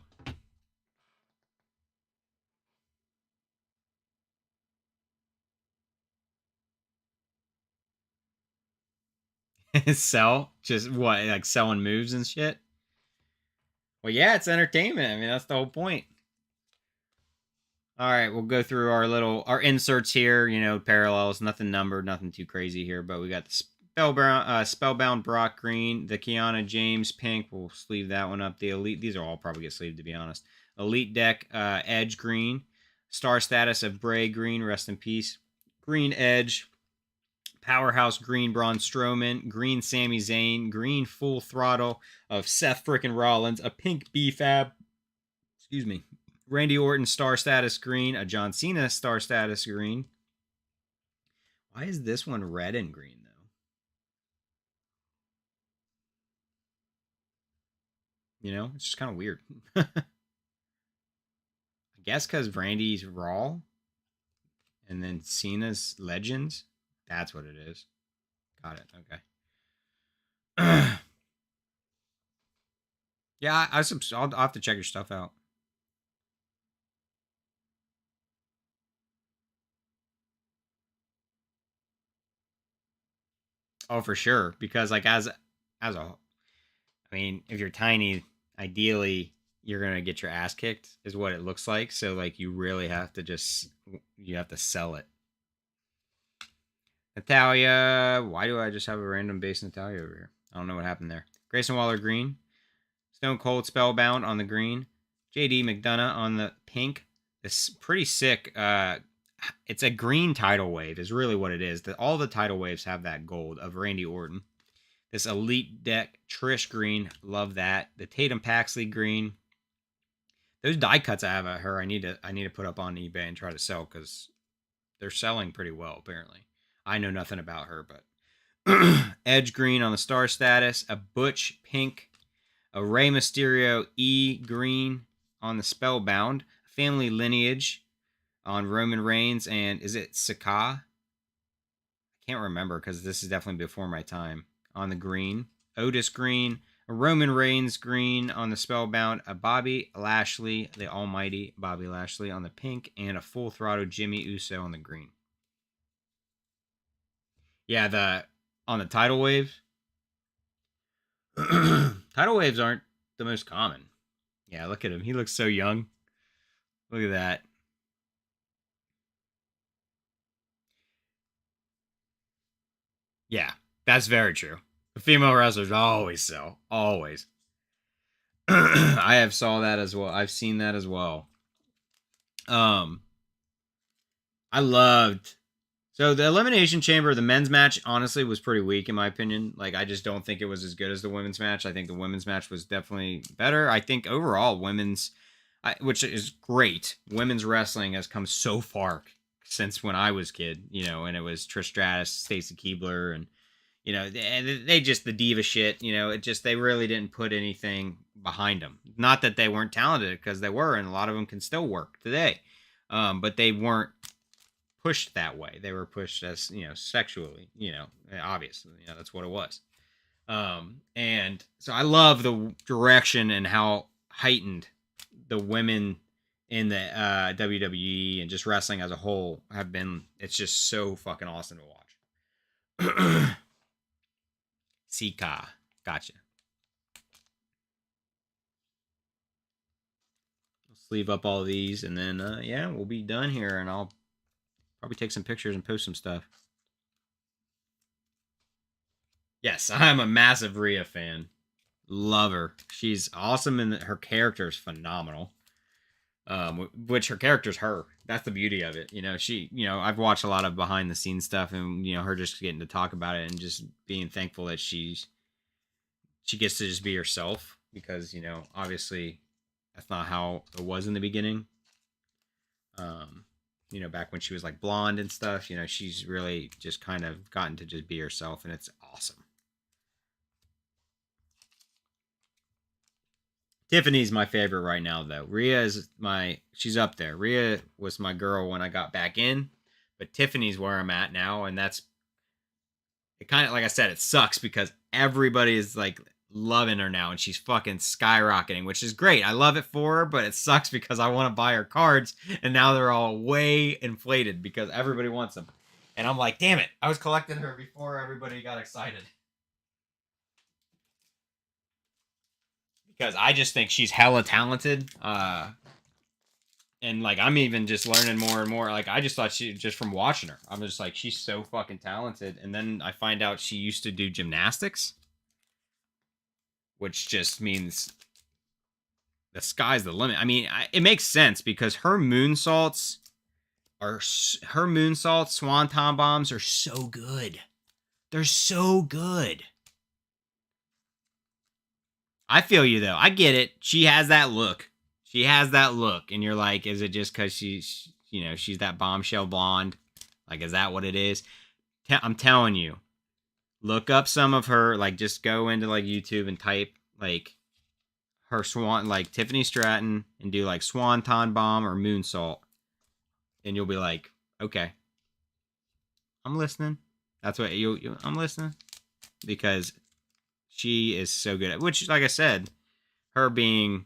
Sell just what like selling moves and shit. Well, yeah, it's entertainment. I mean, that's the whole point. All right, we'll go through our inserts here. Parallels, nothing numbered, nothing too crazy here. But we got the Spellbound Brock Green, the Kiana James pink. We'll sleeve that one up. The Elite, these are all probably get sleeved to be honest. Elite deck Edge Green, Star Status of Bray Green, rest in peace. Green Edge, Powerhouse Green Braun Strowman, Green Sami Zayn, Green Full Throttle of Seth frickin' Rollins, a pink B-Fab, excuse me, Randy Orton Star Status Green, a John Cena Star Status Green. Why is this one red and green though? It's just kind of weird. I guess because Randy's Raw and then Cena's Legends. That's what it is. Got it. Okay. Yeah, I'll have to check your stuff out. Oh, for sure. Because like as a I mean, if you're tiny, ideally you're gonna get your ass kicked, is what it looks like. So like you really have to you have to sell it. Natalia, why do I just have a random base Natalia over here? I don't know what happened there. Grayson Waller green, Stone Cold Spellbound on the green, JD McDonough on the pink. This pretty sick it's a green tidal wave is really what it is. All the tidal waves have that gold of Randy Orton. This Elite deck, Trish green, love that. The Tatum Paxley green. Those die cuts I have of her, I need to put up on eBay and try to sell because they're selling pretty well apparently. I know nothing about her, but Edge green on the star status, a Butch pink, a Rey Mysterio E green on the Spellbound, family lineage on Roman Reigns, and is it Saka? I can't remember because this is definitely before my time. On the green, Otis green, a Roman Reigns green on the Spellbound, a Bobby Lashley, the almighty Bobby Lashley on the pink, and a Full Throttle Jimmy Uso on the green. Yeah, the on the tidal waves. Tidal waves aren't the most common. Yeah, look at him. He looks so young. Look at that. Yeah, that's very true. The female wrestlers always sell. Always. I have saw that as well. I've seen that as well. Um, I loved. So the Elimination Chamber, the men's match, honestly, was pretty weak in my opinion. Like, I just don't think it was as good as the women's match. I think the women's match was definitely better. I think overall, which is great. Women's wrestling has come so far since when I was kid, and it was Trish Stratus, Stacy Keibler, and they just the diva shit. They really didn't put anything behind them. Not that they weren't talented, because they were, and a lot of them can still work today. But they weren't pushed that way. They were pushed as sexually. Obviously, that's what it was. And so I love the direction and how heightened the women in the WWE and just wrestling as a whole have been. It's just so fucking awesome to watch. Sika. Gotcha. I'll sleeve up all of these and then, yeah, we'll be done here and I'll probably take some pictures and post some stuff. Yes, I'm a massive Rhea fan. Love her. She's awesome and her character is phenomenal. Which her character's her. That's the beauty of it. I've watched a lot of behind the scenes stuff and, her just getting to talk about it and just being thankful that she gets to just be herself because, obviously that's not how it was in the beginning. Back when she was like blonde and stuff, she's really just kind of gotten to just be herself and it's awesome. Tiffany's my favorite right now, though. She's up there. Rhea was my girl when I got back in, but Tiffany's where I'm at now, and that's it. Kind of like I said, it sucks because everybody is like loving her now, and she's fucking skyrocketing, which is great. I love it for her, but it sucks because I want to buy her cards, and now they're all way inflated because everybody wants them, and I'm like, damn it! I was collecting her before everybody got excited. Because I just think she's hella talented. And like I'm even just learning more and more. Like I just thought she just from watching her, I'm just like she's so fucking talented. And then I find out she used to do gymnastics, which just means the sky's the limit. I mean, it makes sense because her moonsaults, swanton bombs are so good. They're so good. I feel you though. I get it. She has that look. And you're like, is it just because she's that bombshell blonde? Like, is that what it is? I'm telling you, look up some of her. Like, just go into like YouTube and type like her like Tiffany Stratton, and do like swanton bomb or moonsault, and you'll be like, okay, I'm listening. That's what I'm listening because she is so good at. Which, like I said, her being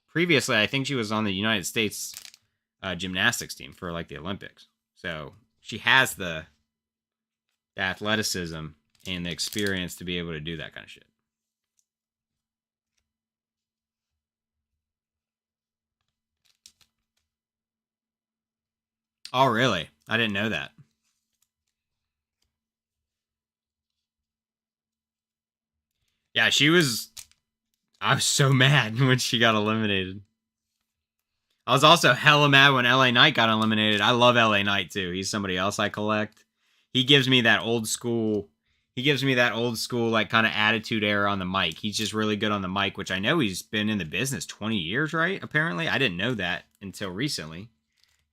previously, I think she was on the United States gymnastics team for like the Olympics. So she has the athleticism and the experience to be able to do that kind of shit. Oh, really? I didn't know that. Yeah, she was. I was so mad when she got eliminated. I was also hella mad when LA Knight got eliminated. I love LA Knight too. He's somebody else I collect. He gives me that old school. He gives me that old school like kind of attitude era on the mic. He's just really good on the mic, which I know he's been in the business 20 years, right? Apparently, I didn't know that until recently.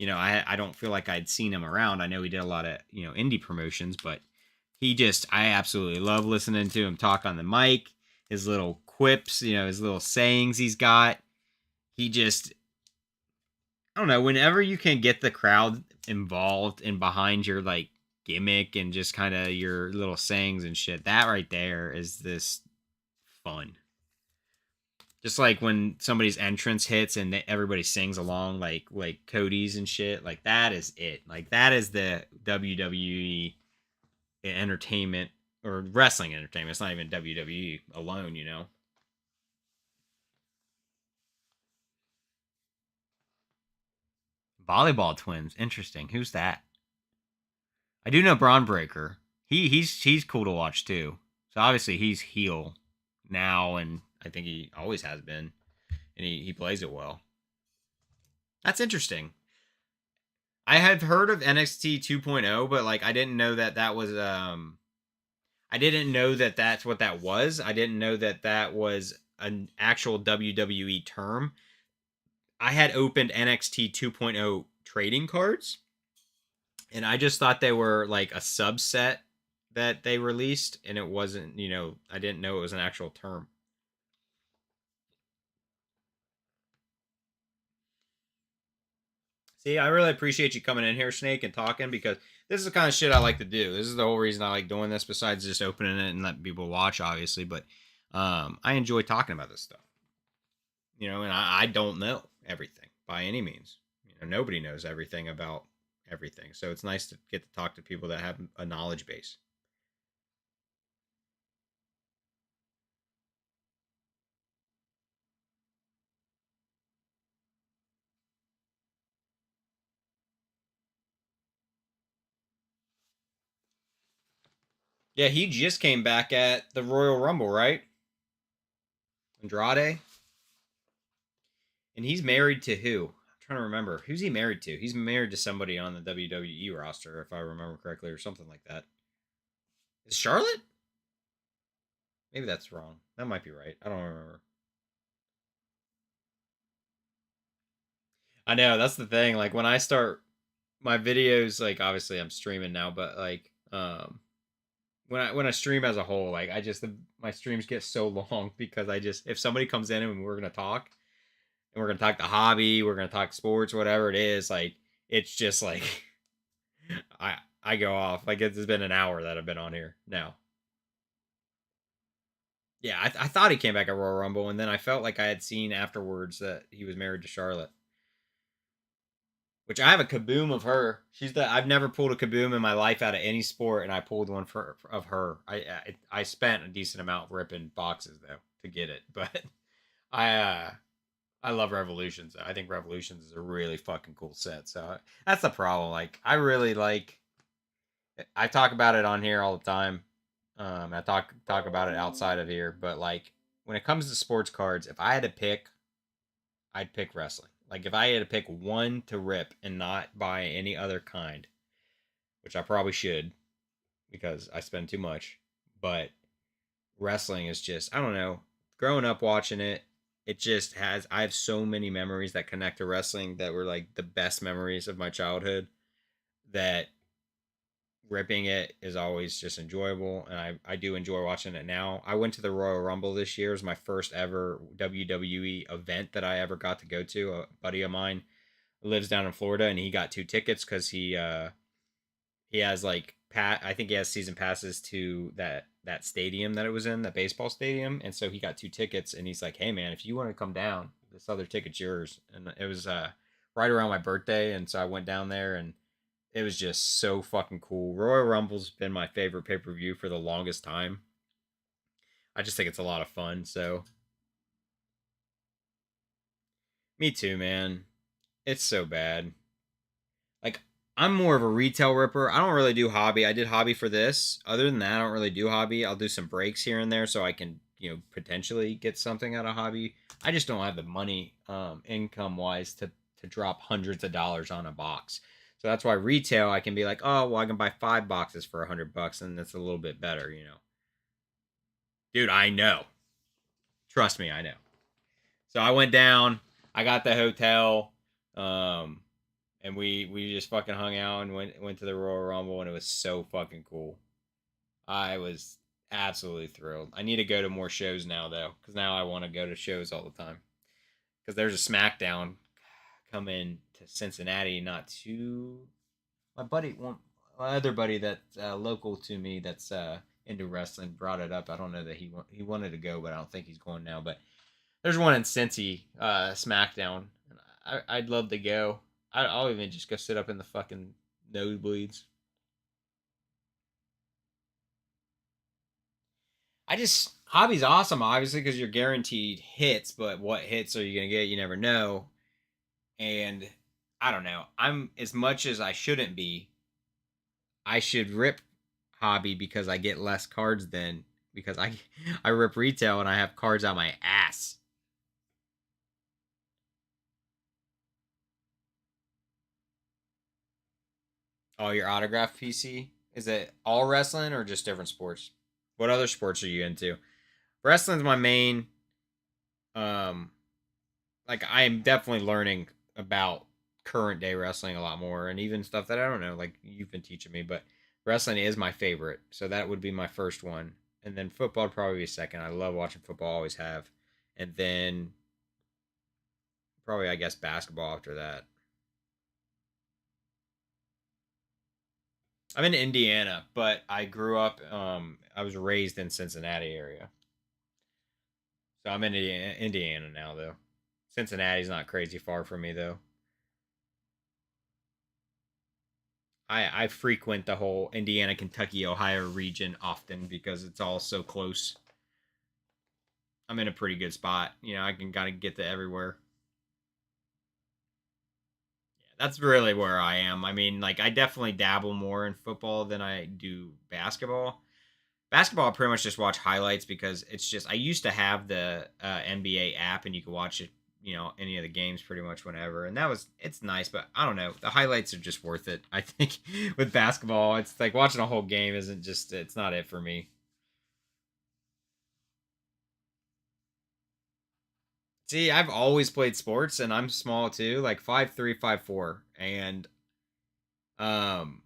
I don't feel like I'd seen him around. I know he did a lot of indie promotions, but I absolutely love listening to him talk on the mic. His little quips, his little sayings he's got. He just I don't know, whenever you can get the crowd involved and behind your like gimmick and just kind of your little sayings and shit, that right there is this fun. Just like when somebody's entrance hits and everybody sings along like Cody's and shit, like that is it. Like that is the WWE entertainment or wrestling entertainment. It's not even WWE alone. Volleyball twins, interesting. Who's that? I do know Braun Breaker. He's cool to watch too. So obviously he's heel now, and I think he always has been, and he plays it well. That's interesting. I have heard of NXT 2.0, but like I didn't know that was I didn't know that that's what that was. I didn't know that that was an actual WWE term. I had opened NXT 2.0 trading cards, and I just thought they were like a subset that they released, and it wasn't. I didn't know it was an actual term. See, I really appreciate you coming in here, Snake, and talking because this is the kind of shit I like to do. This is the whole reason I like doing this, besides just opening it and letting people watch, obviously. But I enjoy talking about this stuff. And I don't know everything by any means. Nobody knows everything about everything. So it's nice to get to talk to people that have a knowledge base. Yeah, he just came back at the Royal Rumble, right? Andrade. And he's married to who? I'm trying to remember. Who's he married to? He's married to somebody on the WWE roster, if I remember correctly, or something like that. Is Charlotte? Maybe that's wrong. That might be right. I don't remember. I know that's the thing. Like when I start my videos, like obviously I'm streaming now, but like when I stream as a whole, like my streams get so long because I just if somebody comes in and we're gonna talk and we're gonna talk the hobby, we're gonna talk sports, whatever it is, like it's just like I I go off. Like it's been an hour that I've been on here now. Yeah, I thought he came back at Royal Rumble, and then I felt like I had seen afterwards that he was married to Charlotte, which I have a kaboom of her. I've never pulled a kaboom in my life out of any sport, and I pulled one of her. I spent a decent amount ripping boxes though to get it, but I I love Revolutions. I think Revolutions is a really fucking cool set. So that's the problem. Like I really like. I talk about it on here all the time. I talk about it outside of here, but like when it comes to sports cards, if I had to pick, I'd pick wrestling. Like if I had to pick one to rip and not buy any other kind, which I probably should because I spend too much, but wrestling is just I don't know. Growing up watching it, it just has I have so many memories that connect to wrestling that were like the best memories of my childhood that ripping it is always just enjoyable, and I do enjoy watching it now. I went to the Royal Rumble this year. It was my first ever WWE event that I ever got to go to. A buddy of mine lives down in Florida, and he got two tickets because he has like I think he has season passes to that stadium that it was in, that baseball stadium, and so he got two tickets, and he's like, "Hey man, if you want to come down, this other ticket's yours." And it was right around my birthday, and so I went down there and it was just so fucking cool. Royal Rumble's been my favorite pay per view for the longest time. I just think it's a lot of fun. So, me too, man. It's so bad. Like, I'm more of a retail ripper. I don't really do hobby. I did hobby for this. Other than that, I don't really do hobby. I'll do some breaks here and there so I can, potentially get something out of hobby. I just don't have the money, income wise, to drop hundreds of dollars on a box. So that's why retail I can be like, oh well, I can buy 5 boxes for $100, and that's a little bit better, you know. Dude, I know. Trust me, I know. So I went down. I got the hotel, um, and we just fucking hung out and went to the Royal Rumble, and it was so fucking cool. I was absolutely thrilled. I need to go to more shows now though, because now I want to go to shows all the time. Because there's a SmackDown coming to Cincinnati, not too. My buddy, my other buddy that's local to me that's into wrestling brought it up. I don't know that he wanted to go, but I don't think he's going now. But there's one in Cincy, SmackDown. I'd love to go. I'll even just go sit up in the fucking nosebleeds. I just hobby's awesome, obviously, because you're guaranteed hits. But what hits are you gonna get? You never know. And I don't know. I'm as much as I shouldn't be. I should rip hobby because I get less cards than because I rip retail and I have cards on my ass. Oh, your autograph PC? Is it all wrestling or just different sports? What other sports are you into? Wrestling's my main. Um, like I am definitely learning about current day wrestling a lot more, and even stuff that I don't know. Like you've been teaching me, but wrestling is my favorite, so that would be my first one, and then football would probably be second. I love watching football, always have, and then probably I guess basketball after that. I'm in Indiana, but I grew up. I was raised in Cincinnati area, so I'm in Indiana now, though. Cincinnati's not crazy far from me, though. I frequent the whole Indiana, Kentucky, Ohio region often because it's all so close. I'm in a pretty good spot. You know, I can kind of get to everywhere. Yeah, that's really where I am. I mean, like I definitely dabble more in football than I do basketball. Basketball, I pretty much just watch highlights because it's just I used to have the NBA app and you could watch it, you know, any of the games pretty much whenever, and that was it's nice, but I don't know, the highlights are just worth it. I think with basketball, it's like watching a whole game isn't just it's not it for me. See, I've always played sports, and I'm small too, like 5'3", 5'4", and um,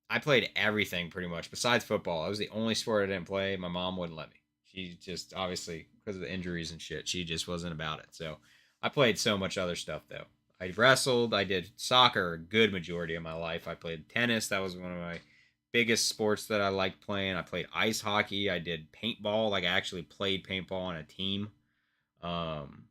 I played everything pretty much besides football. It was the only sport I didn't play. My mom wouldn't let me. She just obviously because of the injuries and shit, she just wasn't about it. So I played so much other stuff though. I wrestled. I did soccer a good majority of my life. I played tennis. That was one of my biggest sports that I liked playing. I played ice hockey. I did paintball. Like I actually played paintball on a team. Um,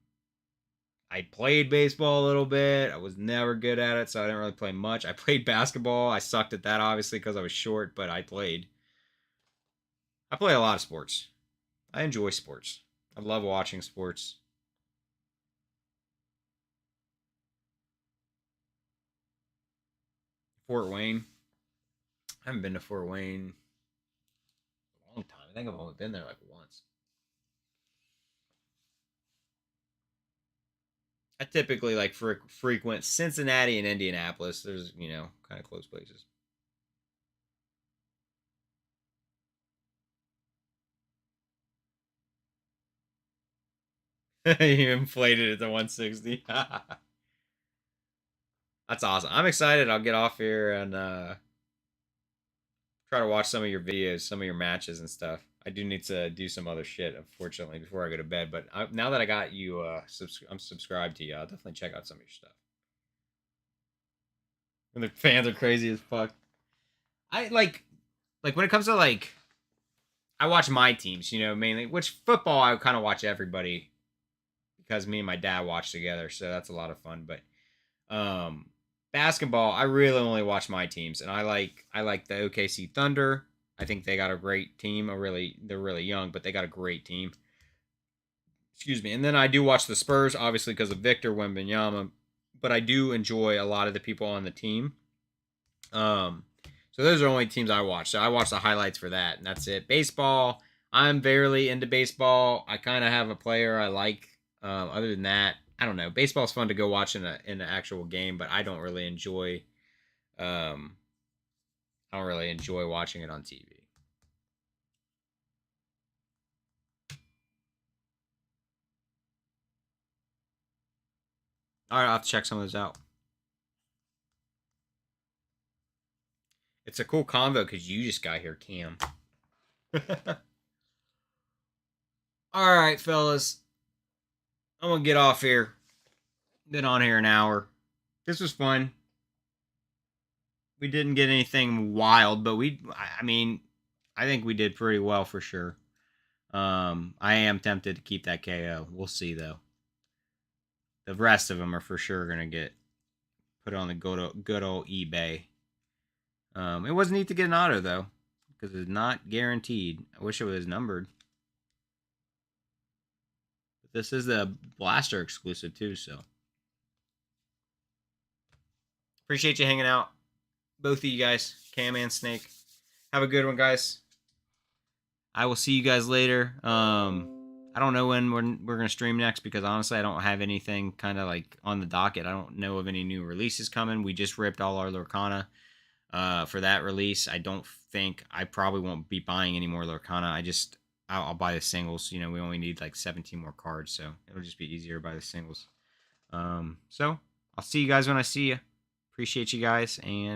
I played baseball a little bit. I was never good at it, so I didn't really play much. I played basketball. I sucked at that obviously because I was short, but I played. I play a lot of sports. I enjoy sports. I love watching sports. Fort Wayne. I haven't been to Fort Wayne in a long time. I think I've only been there like once. I typically like frequent Cincinnati and Indianapolis. There's kind of close places. You inflated it to 160. That's awesome. I'm excited. I'll get off here and try to watch some of your videos, some of your matches and stuff. I do need to do some other shit, unfortunately, before I go to bed. But now that I got you, I'm subscribed to you. I'll definitely check out some of your stuff. And the fans are crazy as fuck. I like when it comes to like I watch my teams, mainly. Which football I kind of watch everybody because me and my dad watch together, so that's a lot of fun. But basketball, I really only watch my teams, and I like the OKC Thunder. I think they got a great team. They're really young, but they got a great team. Excuse me. And then I do watch the Spurs, obviously because of Victor Wembanyama, but I do enjoy a lot of the people on the team. Um, so those are only teams I watch. So I watch the highlights for that, and that's it. Baseball, I'm barely into baseball. I kind of have a player I like. Other than that, I don't know. Baseball's fun to go watch in an actual game, but I don't really enjoy. Um, I don't really enjoy watching it on TV. All right, I'll have to check some of those out. It's a cool convo because you just got here, Cam. All right, fellas. I'm gonna get off here. Been on here an hour. This was fun. We didn't get anything wild, but I mean, I think we did pretty well for sure. I am tempted to keep that KO. We'll see though. The rest of them are for sure gonna get put on the good old eBay. It was neat to get an auto though, because it's not guaranteed. I wish it was numbered. But this is the Blaster exclusive too, so appreciate you hanging out, both of you guys, Cam and Snake. Have a good one, guys. I will see you guys later. I don't know when we're gonna stream next because honestly, I don't have anything kind of like on the docket. I don't know of any new releases coming. We just ripped all our Lorcana for that release. I don't think I probably won't be buying any more Lorcana. I'll buy the singles. You know, we only need like 17 more cards, so it'll just be easier to buy the singles. So I'll see you guys when I see you. Appreciate you guys and.